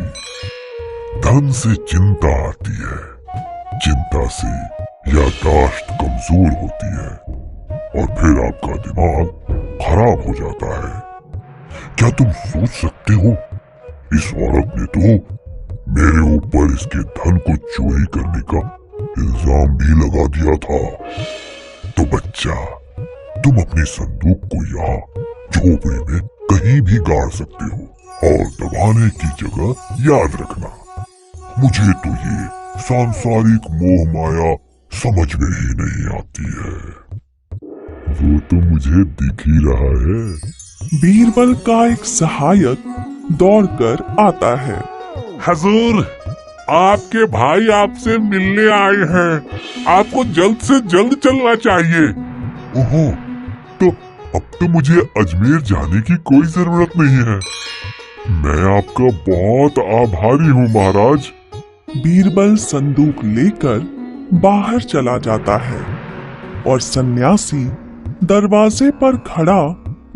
धन से चिंता आती है, चिंता से याददाश्त कमजोर होती है, और फिर आपका दिमाग खराब हो जाता है। क्या तुम सोच सकते हो, इस औरत ने तो मेरे ऊपर इसके धन को चोरी करने का इल्जाम भी लगा दिया था। तो बच्चा, तुम अपनी संदूक को यहाँ झोपड़ी में कहीं भी गाड़ सकते हो और दबाने की जगह याद रखना। मुझे तो ये सांसारिक मोह माया समझ में ही नहीं आती है। वो तो मुझे दिख ही रहा है। बीरबल का एक सहायक दौड़कर आता है। हजूर, आपके भाई आपसे मिलने आए हैं। आपको जल्द से जल्द चलना चाहिए। ओहो, तो अब तो मुझे अजमेर जाने की कोई जरूरत नहीं है। मैं आपका बहुत आभारी हूँ महाराज। बीरबल संदूक लेकर बाहर चला जाता है और सन्यासी दरवाजे पर खड़ा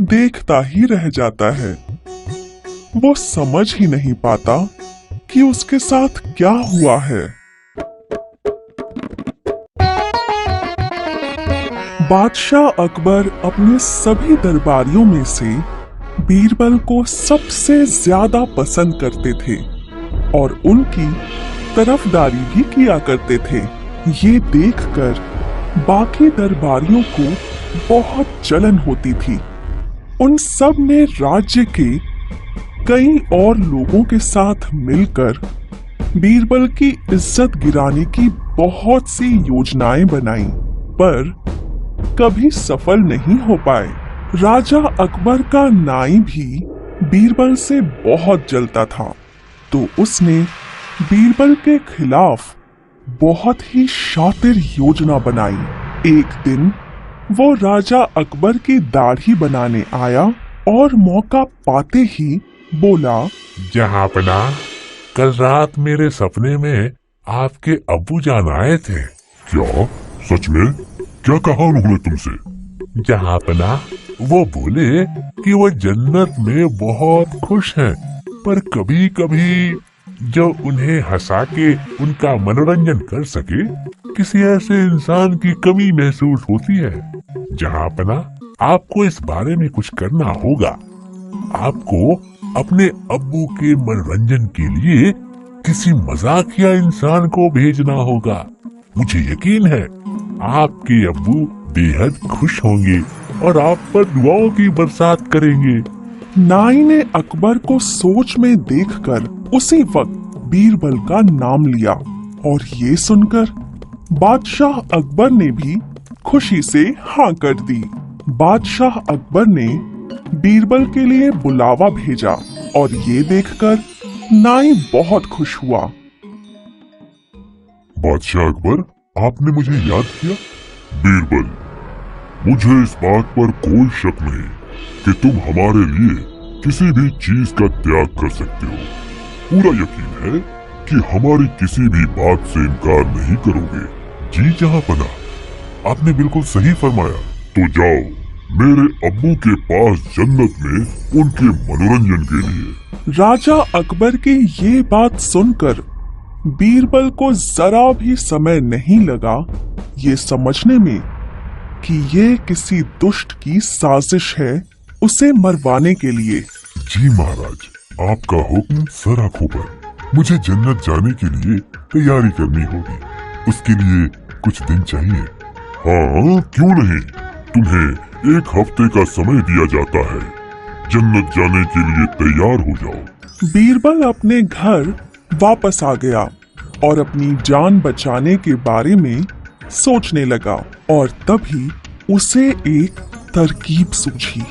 देखता ही रह जाता है। वो समझ ही नहीं पाता कि उसके साथ क्या हुआ है। बादशाह अकबर अपने सभी दरबारियों में से बीरबल को सबसे ज्यादा पसंद करते थे और उनकी तरफदारी भी किया करते थे। ये देखकर बाकी दरबारियों को बहुत जलन होती थी। उन सब ने राज्य के कई और लोगों के साथ मिलकर बीरबल की इज्जत गिराने की बहुत सी योजनाएं बनाई, पर कभी सफल नहीं हो पाए। राजा अकबर का नाई भी बीरबल से बहुत जलता था, तो उसने बीरबल के खिलाफ बहुत ही शातिर योजना बनाई। एक दिन वो राजा अकबर की दाढ़ी बनाने आया और मौका पाते ही बोला, जहांपना, कल रात मेरे सपने में आपके अब्बू जान आए थे। क्या? सच में? क्या कहा उन्होंने तुमसे? जहांपना, वो बोले कि वो जन्नत में बहुत खुश हैं, पर कभी कभी जो उन्हें हंसा के उनका मनोरंजन कर सके, किसी ऐसे इंसान की कमी महसूस होती है। जहांपना, आपको इस बारे में कुछ करना होगा। आपको अपने अब्बू के मनोरंजन के लिए किसी मजाकिया इंसान को भेजना होगा। मुझे यकीन है आपके अब्बू बेहद खुश होंगे और आप पर दुआओं की बरसात करेंगे। नाई ने अकबर को सोच में देखकर उसी वक्त बीरबल का नाम लिया और ये सुनकर बादशाह अकबर ने भी खुशी से हाँ कर दी। बादशाह अकबर ने बीरबल के लिए बुलावा भेजा और ये देखकर नाई बहुत खुश हुआ। बादशाह अकबर, आपने मुझे याद किया। बीरबल, मुझे इस बात पर कोई शक नहीं कि तुम हमारे लिए किसी भी चीज का त्याग कर सकते हो। पूरा यकीन है कि हमारी किसी भी बात से इनकार नहीं करोगे। जी जहांपना, आपने बिल्कुल सही फरमाया। तो जाओ मेरे अब्बू के पास जन्नत में उनके मनोरंजन के लिए। राजा अकबर की ये बात सुनकर बीरबल को जरा भी समय नहीं लगा ये समझने में कि ये किसी दुष्ट की साजिश है उसे मरवाने के लिए। जी महाराज, आपका हुक्म सर आंखों पर। मुझे जन्नत जाने के लिए तैयारी करनी होगी। उसके लिए कुछ दिन चाहिए। हाँ, क्यों नहीं। तुम्हें 1 हफ्ते का समय दिया जाता है। जन्नत जाने के लिए तैयार हो जाओ। बीरबल अपने घर वापस आ गया और अपनी जान बचाने के बारे में सोचने लगा और तभी उसे एक तरकीब सूझी।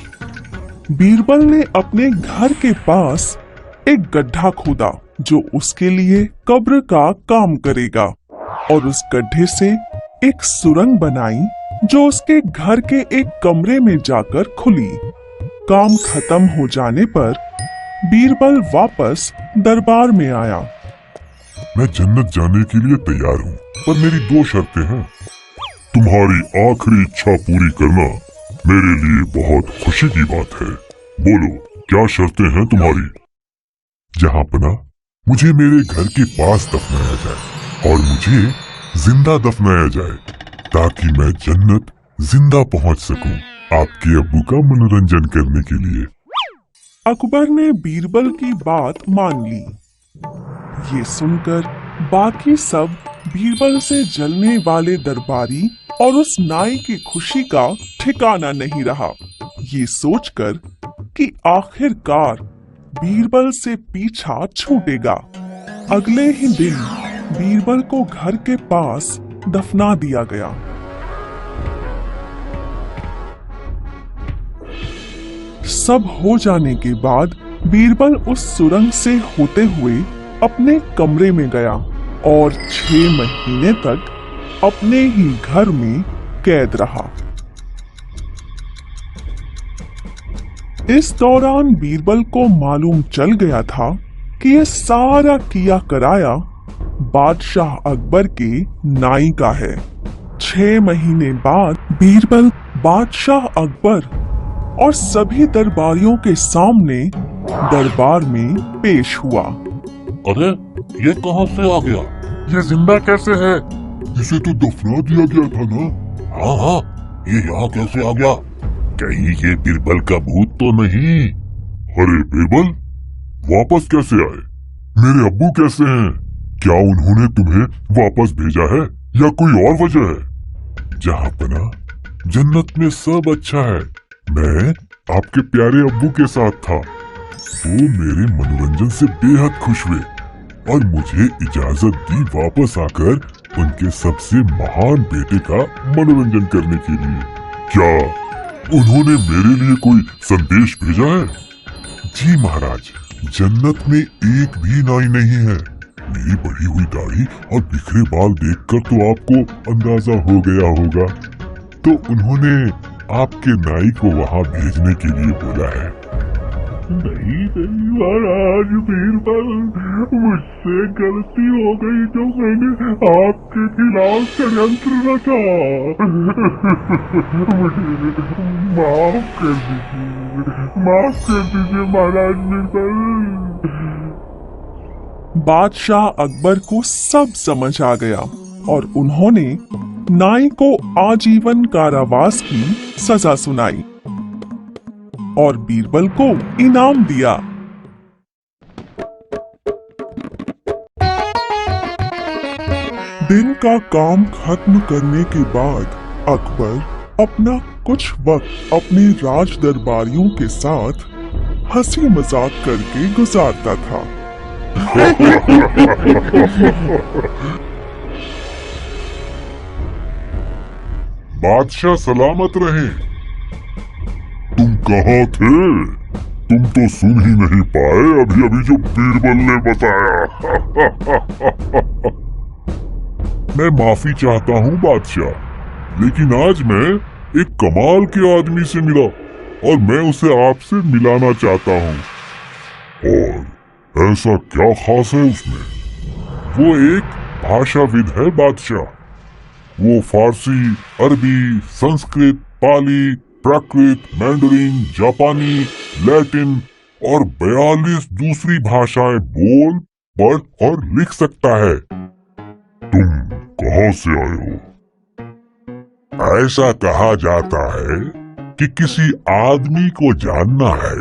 बीरबल ने अपने घर के पास एक गड्ढा खोदा जो उसके लिए कब्र का काम करेगा और उस गड्ढे से एक सुरंग बनाई जो उसके घर के एक कमरे में जाकर खुली। काम खत्म हो जाने पर बीरबल वापस दरबार में आया। मैं जन्नत जाने के लिए तैयार हूँ, पर मेरी 2 शर्तें हैं। तुम्हारी आखिरी इच्छा पूरी करना मेरे लिए बहुत खुशी की बात है। बोलो, क्या शर्तें हैं तुम्हारी? जहांपना, मुझे मेरे घर के पास दफनाया जाए और मुझे जिंदा दफनाया जाए ताकि मैं जन्नत जिंदा पहुंच सकूं आपके अब्बू का मनोरंजन करने के लिए। अकबर ने बीरबल की बात मान ली ये सुनकर बाकी सब बीरबल से जलने वाले दरबारी और उस नाई की खुशी का ठिकाना नहीं रहा। ये सोचकर कि आखिरकार बीरबल से पीछा छूटेगा, अगले ही दिन बीरबल को घर के पास दफना दिया गया। सब हो जाने के बाद बीरबल उस सुरंग से होते हुए अपने कमरे में गया और 6 महीने तक अपने ही घर में कैद रहा। इस दौरान बीरबल को मालूम चल गया था कि यह सारा किया कराया बादशाह अकबर के नाई का है। 6 महीने बाद बीरबल बादशाह अकबर और सभी दरबारियों के सामने दरबार में पेश हुआ। अरे ये कहाँ से आ गया? ये जिंदा कैसे है? इसे तो दफना दिया गया था ना। हाँ हाँ, ये यहाँ कैसे आ गया? कहीं ये बीरबल का भूत तो नहीं? अरे बीरबल वापस कैसे आए? मेरे अब्बू कैसे हैं? क्या उन्होंने तुम्हें वापस भेजा है या कोई और वजह है? जहाँ पना जन्नत में सब अच्छा है। मैं आपके प्यारे अब्बू के साथ था। वो मेरे मनोरंजन से बेहद खुश हुए और मुझे इजाजत दी वापस आकर उनके सबसे महान बेटे का मनोरंजन करने के लिए। क्या उन्होंने मेरे लिए कोई संदेश भेजा है? जी महाराज, जन्नत में एक भी नाई नहीं है। मेरी बढ़ी हुई दाढ़ी और बिखरे बाल देखकर तो आपको अंदाजा हो गया होगा, तो उन्होंने आपके नाई को वहाँ भेजने के लिए बोला है। नहीं महाराज बीरबल, मुझसे गलती हो गई जो मैंने आपके खिलाफ षड्यंत्र रचा। माफ कर दीजिए महाराज बीरबल। बादशाह अकबर को सब समझ आ गया और उन्होंने नाई को आजीवन कारावास की सजा सुनाई और बीरबल को इनाम दिया। दिन का काम खत्म करने के बाद अकबर अपना कुछ वक्त अपने राज दरबारियों के साथ हंसी मजाक करके गुजारता था। बादशाह सलामत रहे। तुम कहाँ थे? तुम तो सुन ही नहीं पाए अभी अभी जो बीरबल ने बताया। मैं माफी चाहता हूँ बादशाह, लेकिन आज मैं एक कमाल के आदमी से मिला और मैं उसे आपसे मिलाना चाहता हूँ। और ऐसा क्या खास है उसमें? वो एक भाषाविद है बादशाह। वो फारसी, अरबी, संस्कृत, पाली, प्राकृत, मैंडरिन, जापानी, लैटिन और 42 दूसरी भाषाएं बोल, पढ़ और लिख सकता है। तुम कहाँ से आए हो? ऐसा कहा जाता है कि किसी आदमी को जानना है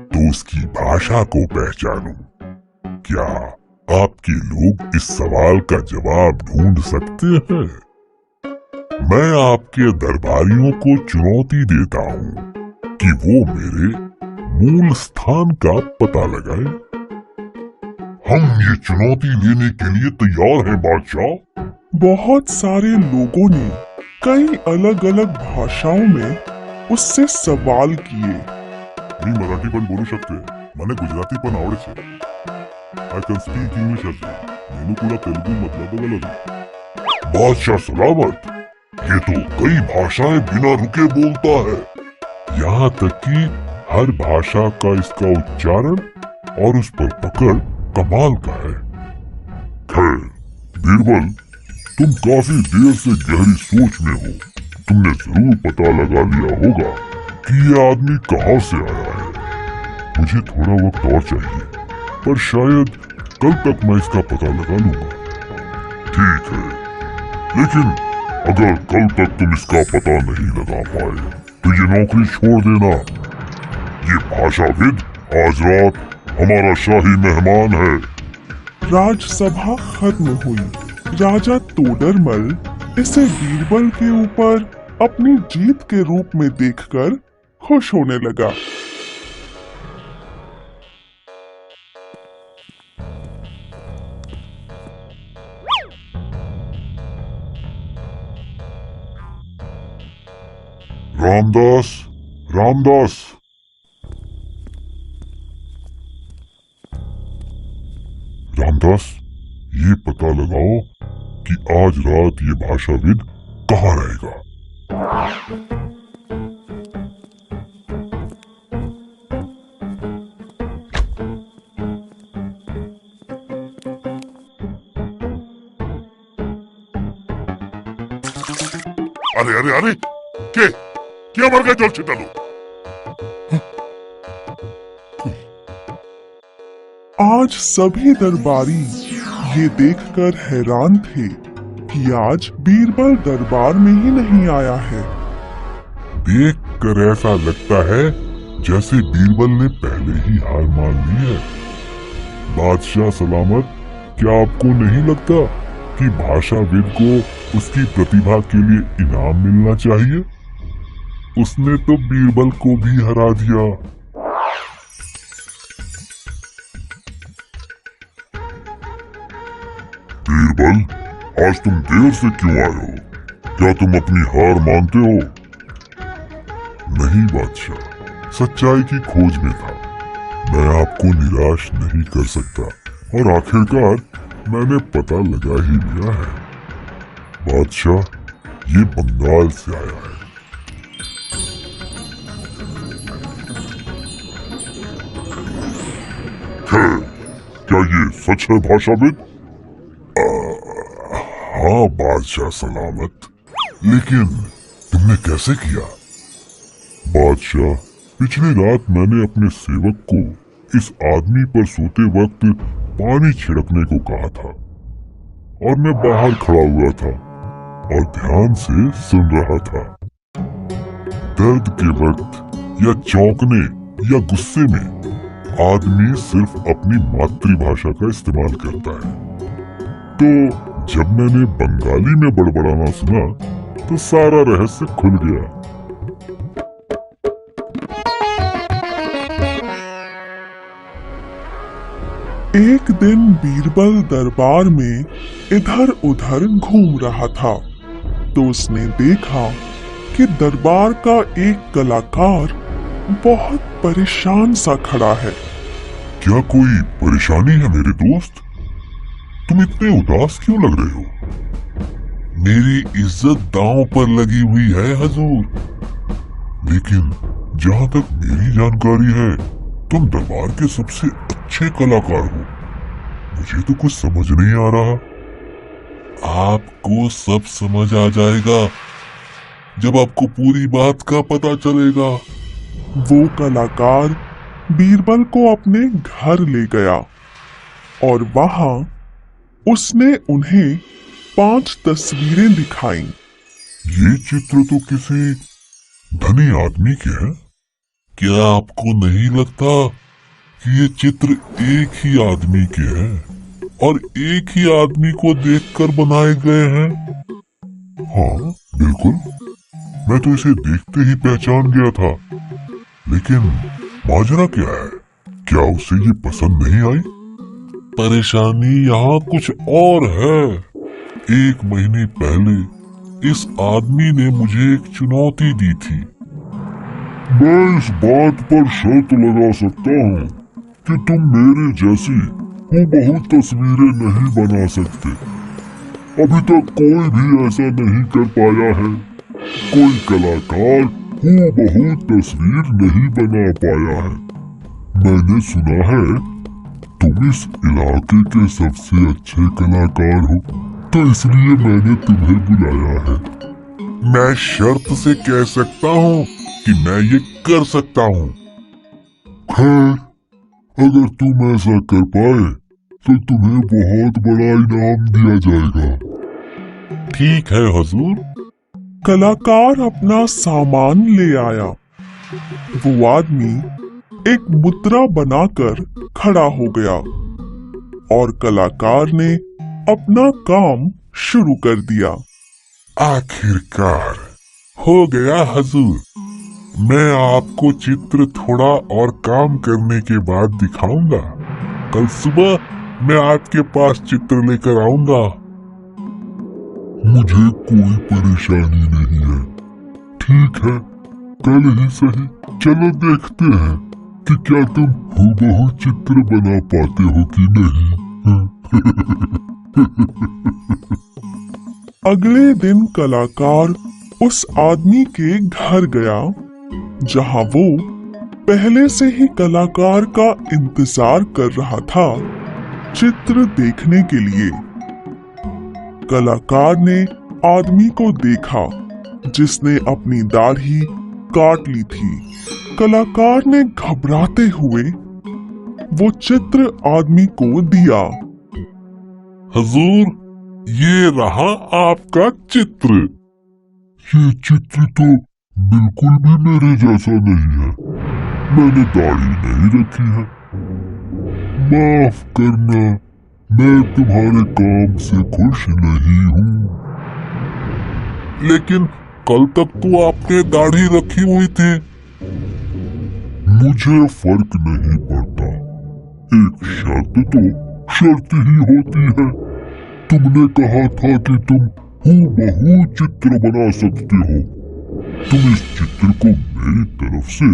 तो उसकी भाषा को पहचानो। क्या आपके लोग इस सवाल का जवाब ढूंढ सकते हैं? मैं आपके दरबारियों को चुनौती देता हूँ कि वो मेरे मूल स्थान का पता लगाए। हम ये चुनौती लेने के लिए तैयार हैं बादशाह। बहुत सारे लोगों ने कई अलग अलग भाषाओं में उससे सवाल किए। मी मराठी पण बोलू शकते, મને ગુજરાતી પણ આવડે છે। I can speak English as well. मैंने पूरा तेलुगु मतलब बदला दी। बादशाह सलामत, ये तो कई भाषाएं बिना रुके बोलता है। यहाँ तक कि हर भाषा का इसका उच्चारण और उस पर पकड़ कमाल का है। खैर बीरबल, तुम काफी देर से गहरी सोच में हो। तुमने जरूर पता लगा लिया होगा कि ये आदमी कहाँ से आया है। मुझे थोड़ा वक्त और चाहिए, पर शायद कल तक मैं इसका पता लगा लूंगा। ठीक है, लेकिन अगर कल तक तुम इसका पता नहीं लगा पाए तो ये नौकरी छोड़ देना। ये भाषाविद आज रात हमारा शाही मेहमान है। राजसभा खत्म हुई। राजा तोडरमल इसे बीरबल के ऊपर अपनी जीत के रूप में देखकर खुश होने लगा। रामदास, रामदास, रामदास, ये पता लगाओ कि आज रात ये भाषाविद कहाँ रहेगा। अरे अरे अरे, क्या मर गए जल छिटालो। आज सभी दरबारी ये देखकर हैरान थे कि आज बीरबल दरबार में ही नहीं आया है। देखकर ऐसा लगता है जैसे बीरबल ने पहले ही हार मान ली है। बादशाह सलामत, क्या आपको नहीं लगता कि भाषाविद को उसकी प्रतिभा के लिए इनाम मिलना चाहिए? उसने तो बीरबल को भी हरा दिया। बीरबल, आज तुम देर से क्यों आए हो? क्या तुम अपनी हार मानते हो? नहीं बादशाह, सच्चाई की खोज में था। मैं आपको निराश नहीं कर सकता और आखिरकार मैंने पता लगा ही लिया है। बादशाह, ये बंगाल से आया है। क्या ये सच है भाषाविद? हाँ बादशाह सलामत, लेकिन तुमने कैसे किया? बादशाह, पिछली रात मैंने अपने सेवक को इस आदमी पर सोते वक्त पानी छिड़कने को कहा था और मैं बाहर खड़ा हुआ था और ध्यान से सुन रहा था। दर्द के वक्त या चौंकने या गुस्से में आदमी सिर्फ अपनी मातृभाषा का इस्तेमाल करता है। तो जब मैंने बंगाली में बड़बड़ाना सुना तो सारा रहस्य खुल गया। एक दिन बीरबल दरबार में इधर उधर घूम रहा था तो उसने देखा कि दरबार का एक कलाकार बहुत परेशान सा खड़ा है। क्या कोई परेशानी है मेरे दोस्त? तुम इतने उदास क्यों लग रहे हो? मेरी इज्जत दांव पर लगी हुई है हजूर। लेकिन जहाँ तक मेरी जानकारी है तुम दरबार के सबसे अच्छे कलाकार हो। मुझे तो कुछ समझ नहीं आ रहा। आपको सब समझ आ जाएगा जब आपको पूरी बात का पता चलेगा। वो कलाकार बीरबल को अपने घर ले गया और वहां उसने उन्हें 5 तस्वीरें दिखाईं। ये चित्र तो किसी धनी आदमी के हैं। क्या आपको नहीं लगता कि ये चित्र एक ही आदमी के हैं और एक ही आदमी को देखकर बनाए गए हैं? हाँ बिल्कुल, मैं तो इसे देखते ही पहचान गया था। लेकिन माजरा क्या है? क्या उसे ये पसंद नहीं आई? परेशानी यहाँ कुछ और है। 1 महीने पहले इस आदमी ने मुझे एक चुनौती दी थी। मैं इस बात पर शर्त लगा सकता हूँ कि तुम मेरे जैसी हूबहू तस्वीरें नहीं बना सकते। अभी तक कोई भी ऐसा नहीं कर पाया है। कोई कलाकार हूबहू तस्वीर नहीं बना पाया है। मैंने सुना है तुम इस इलाके के सबसे अच्छे कलाकार हो, तो इसलिए मैंने तुम्हें बुलाया है। मैं शर्त से कह सकता हूँ कि मैं ये कर सकता हूँ। खैर, अगर तुम ऐसा कर पाए तो तुम्हें बहुत बड़ा इनाम दिया जाएगा। ठीक है हुजूर। कलाकार अपना सामान ले आया। वो आदमी एक मुद्रा बनाकर खड़ा हो गया और कलाकार ने अपना काम शुरू कर दिया। आखिरकार हो गया हुजूर। मैं आपको चित्र थोड़ा और काम करने के बाद दिखाऊंगा। कल सुबह मैं आपके पास चित्र लेकर आऊंगा। मुझे कोई परेशानी नहीं है। ठीक है, कल ही सही। चलो देखते हैं कि क्या तुम हूबहू चित्र बना पाते हो कि नहीं। अगले दिन कलाकार उस आदमी के घर गया जहां वो पहले से ही कलाकार का इंतजार कर रहा था चित्र देखने के लिए। कलाकार ने आदमी को देखा जिसने अपनी दाढ़ी काट ली थी। कलाकार ने घबराते हुए वो चित्र आदमी को दिया। हुजूर, ये रहा आपका चित्र। ये चित्र तो बिल्कुल भी मेरे जैसा नहीं है। मैंने दाढ़ी नहीं रखी है। माफ करना, मैं तुम्हारे काम से खुश नहीं हूँ। लेकिन कल तक तो आपने दाढ़ी रखी हुई थी। मुझे फर्क नहीं पड़ता। एक शर्त तो शर्त ही होती है। तुमने कहा था कि तुम हूबहू चित्र बना सकते हो। तुम इस चित्र को मेरी तरफ से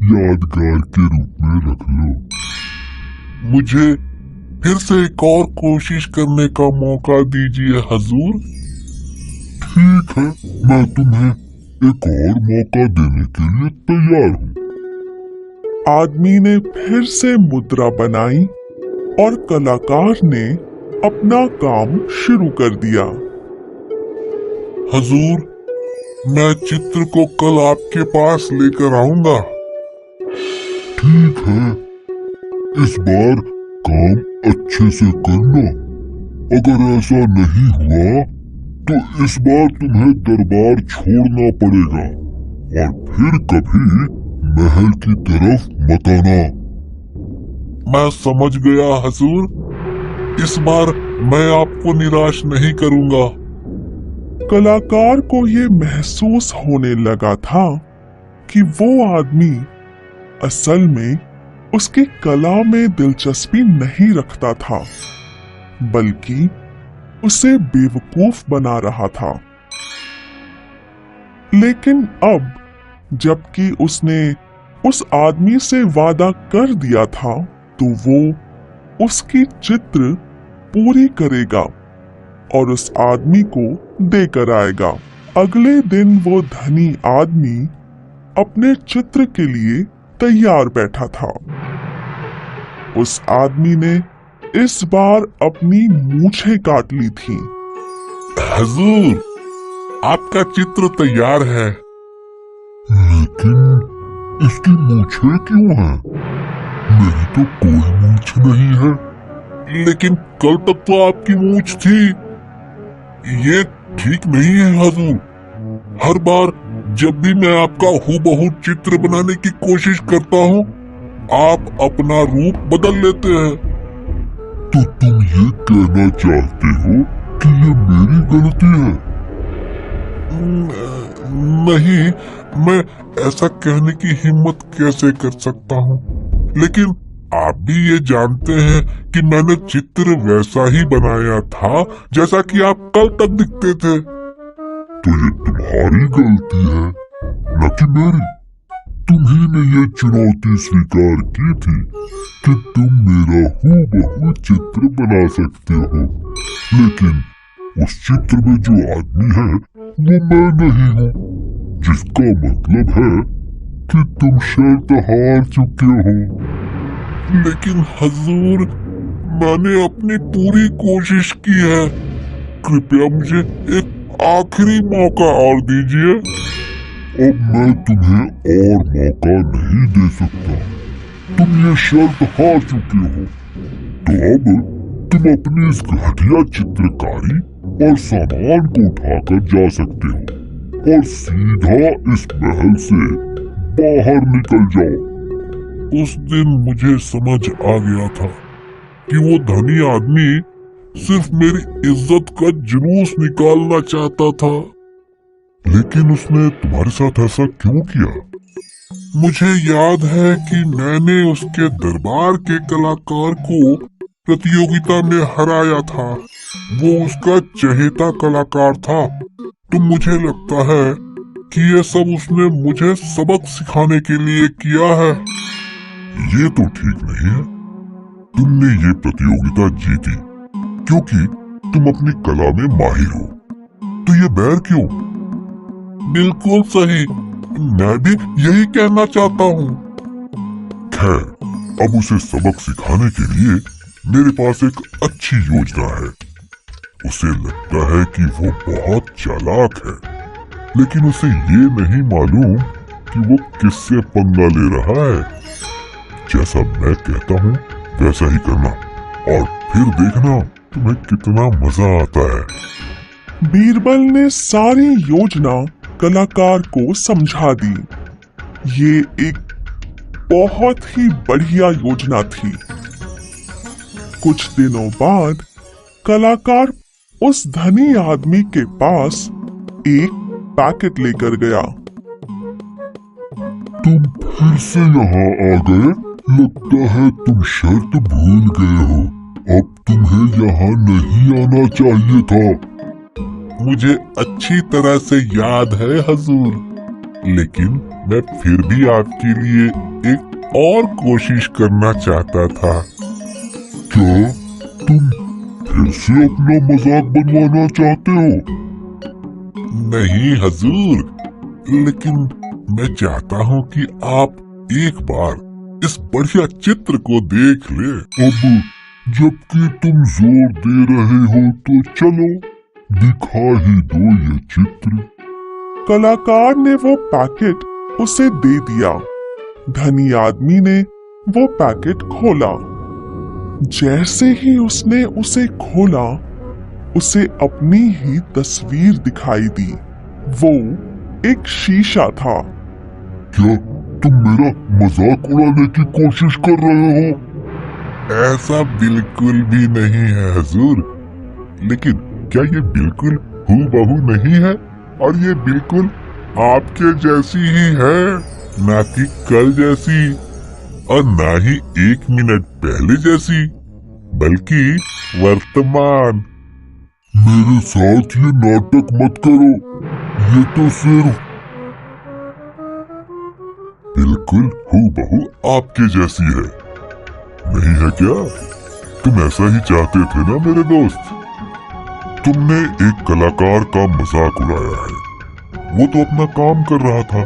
यादगार के रूप में रख लो। मुझे फिर से एक और कोशिश करने का मौका दीजिए हुजूर। ठीक है, मैं तुम्हें एक और मौका देने के लिए तैयार हूँ। आदमी ने फिर से मुद्रा बनाई और कलाकार ने अपना काम शुरू कर दिया। हुजूर, मैं चित्र को कल आपके पास लेकर आऊंगा। ठीक है, इस बार काम अच्छे से करना। अगर ऐसा नहीं हुआ तो इस बार तुम्हें दरबार छोड़ना पड़ेगा और फिर कभी महल की तरफ मत आना। मैं समझ गया हुजूर। इस बार मैं आपको निराश नहीं करूंगा। कलाकार को ये महसूस होने लगा था कि वो आदमी असल में उसकी कला में दिलचस्पी नहीं रखता था, बल्कि उसे बेवकूफ बना रहा था। लेकिन अब जबकि उसने उस आदमी से वादा कर दिया था, तो वो उसकी चित्र पूरी करेगा और उस आदमी को देकर आएगा। अगले दिन वो धनी आदमी अपने चित्र के लिए तैयार बैठा था। उस आदमी ने इस बार अपनी मूछें काट ली थी। हुजूर, आपका चित्र तैयार है। लेकिन इसकी मूछें क्यों हैं? मेरी तो कोई मूछ नहीं है। लेकिन कल तक तो आपकी मूछ थी। ये ठीक नहीं है हुजूर। हर बार जब भी मैं आपका हूबहू चित्र बनाने की कोशिश करता हूँ, आप अपना रूप बदल लेते हैं। तो तुम ये कहना चाहते हो कि ये मेरी गलती है? नहीं, मैं ऐसा कहने की हिम्मत कैसे कर सकता हूँ। लेकिन आप भी ये जानते हैं कि मैंने चित्र वैसा ही बनाया था जैसा कि आप कल तक दिखते थे। तो ये तुम्हारी गलती है, न कि मेरी। तुम्ही ने ये चुनौती स्वीकार की थी कि तुम मेरा हूबहू चित्र बना सकते हो। लेकिन उस चित्र में जो आदमी है वो मैं नहीं हूँ, जिसका मतलब है कि तुम शर्त हार चुके हो। लेकिन हुजूर, मैंने अपनी पूरी कोशिश की है। कृपया मुझे एक आखिरी मौका और दीजिए। अब मैं तुम्हें और मौका नहीं दे सकता। तुम ये शर्त हार चुके हो। तो अब तुम अपनी इस घटिया चित्रकारी और सामान को उठाकर जा सकते हो और सीधा इस महल से बाहर निकल जाओ। उस दिन मुझे समझ आ गया था कि वो धनी आदमी सिर्फ मेरी इज्जत का जुलूस निकालना चाहता था। लेकिन उसने तुम्हारे साथ ऐसा क्यों किया? मुझे याद है कि मैंने उसके दरबार के कलाकार को प्रतियोगिता में हराया था। वो उसका चहेता कलाकार था। तो मुझे लगता है कि ये सब उसने मुझे सबक सिखाने के लिए किया है। ये तो ठीक नहीं है। तुमने ये प्रतियोगिता जीती क्योंकि तुम अपनी कला में माहिर हो। तो ये बैर क्यों? बिल्कुल सही, मैं भी यही कहना चाहता हूँ। खैर, अब उसे सबक सिखाने के लिए मेरे पास एक अच्छी योजना है। उसे लगता है कि वो बहुत चालाक है, लेकिन उसे ये नहीं मालूम कि वो किससे पंगा ले रहा है। जैसा मैं कहता हूँ वैसा ही करना, और फिर देखना तुम्हें कितना मजा आता है। बीरबल ने सारी योजना कलाकार को समझा दी। ये एक बहुत ही बढ़िया योजना थी। कुछ दिनों बाद कलाकार उस धनी आदमी के पास एक पैकेट लेकर गया। तुम फिर से यहाँ आ गए? लगता है तुम शर्त भूल गए हो। अब तुम्हें यहाँ नहीं आना चाहिए था। मुझे अच्छी तरह से याद है हजूर, लेकिन मैं फिर भी आपके लिए एक और कोशिश करना चाहता था। क्या तुम फिर से अपना मजाक बनवाना चाहते हो? नहीं हजूर, लेकिन मैं चाहता हूँ कि आप एक बार इस बढ़िया चित्र को देख ले। अब जबकि तुम जोर दे रहे हो तो चलो दिखा ही दो ये चित्र। कलाकार ने वो पैकेट उसे दे दिया। धनी आदमी ने वो पैकेट खोला। जैसे ही उसने उसे खोला, उसे अपनी ही तस्वीर दिखाई दी। वो एक शीशा था। क्या तुम मेरा मजाक उड़ाने की कोशिश कर रहे हो? ऐसा बिल्कुल भी नहीं है हजूर, लेकिन क्या ये बिल्कुल हूबहू नहीं है? और ये बिल्कुल आपके जैसी ही है, ना कि कल जैसी और ना ही 1 मिनट पहले जैसी, बल्कि वर्तमान। मेरे साथ ये नाटक मत करो। ये तो सिर्फ बिल्कुल हूबहू आपके जैसी है, नहीं है क्या? तुम ऐसा ही चाहते थे ना मेरे दोस्त? तुमने एक कलाकार का मजाक उड़ाया है। वो तो अपना काम कर रहा था।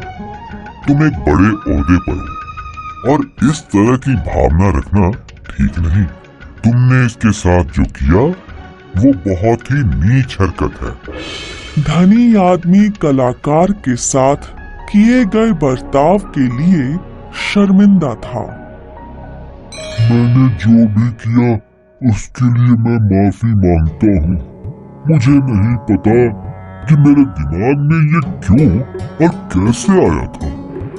तुम एक बड़े ओहदे पर हो और इस तरह की भावना रखना ठीक नहीं। तुमने इसके साथ जो किया वो बहुत ही नीच हरकत है। धनी आदमी कलाकार के साथ किए गए बर्ताव के लिए शर्मिंदा था। मैंने जो भी किया उसके लिए मैं माफी मांगता हूँ। मुझे नहीं पता कि मेरे दिमाग में ये क्यों और कैसे आया था।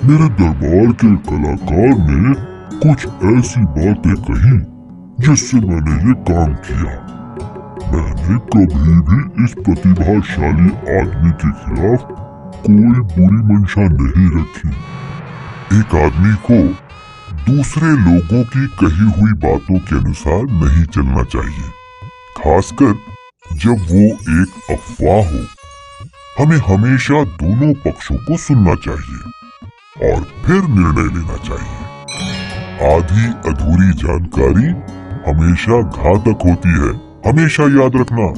मेरे दरबार के कलाकार ने कुछ ऐसी बातें कही जिससे मैंने ये काम किया। मैंने कभी भी इस प्रतिभाशाली आदमी के खिलाफ कोई बुरी मंशा नहीं रखी। एक आदमी को दूसरे लोगों की कही हुई बातों के अनुसार नहीं चलना चाहिए, खासकर जब वो एक अफवाह हो। हमें हमेशा दोनों पक्षों को सुनना चाहिए और फिर निर्णय लेना चाहिए। आधी अधूरी जानकारी हमेशा घातक होती है, हमेशा याद रखना।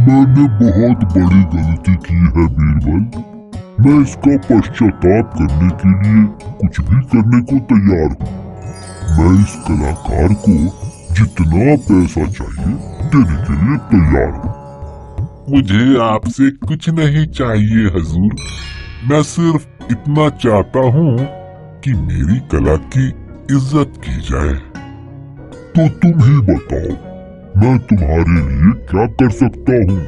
मैंने बहुत बड़ी गलती की है बीरबल। मैं इसका पश्चाताप करने के लिए कुछ भी करने को तैयार हूँ। मैं इस कलाकार को जितना पैसा चाहिए देने के लिए तैयार हूँ। मुझे आपसे कुछ नहीं चाहिए हजूर। मैं सिर्फ इतना चाहता हूँ कि मेरी कला की इज्जत की जाए। तो तुम ही बताओ, मैं तुम्हारे लिए क्या कर सकता हूँ?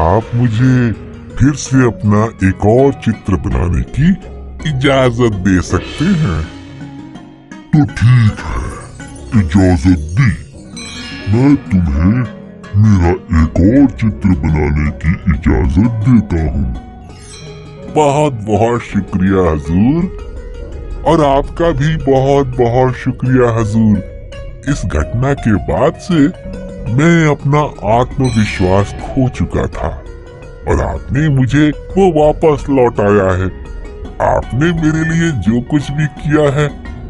आप मुझे फिर से अपना एक और चित्र बनाने की इजाजत दे सकते हैं। तो ठीक है, इजाजत दी। मैं तुम्हें मेरा एक और चित्र बनाने की इजाजत देता हूँ। बहुत बहुत शुक्रिया हुजूर, और आपका भी बहुत बहुत शुक्रिया हुजूर। इस घटना के बाद से मैं अपना आत्मविश्वास खो चुका था और आपने मुझे वो वापस लौटाया है। आपने मेरे लिए जो कुछ भी किया है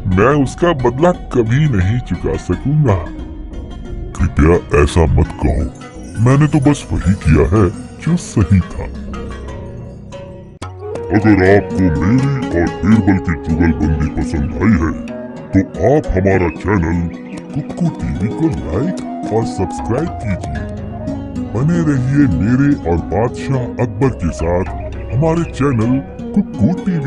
मैं उसका बदला कभी नहीं चुका सकूंगा। कृपया ऐसा मत कहो, मैंने तो बस वही किया है जो सही था। अगर आपको मेरी और बीरबल की जुगलबंदी पसंद आई है तो आप हमारा चैनल कुक्कू टीवी को लाइक और सब्सक्राइब कीजिए। बने रहिए मेरे और बादशाह अकबर के साथ हमारे चैनल कुक्कू टीवी।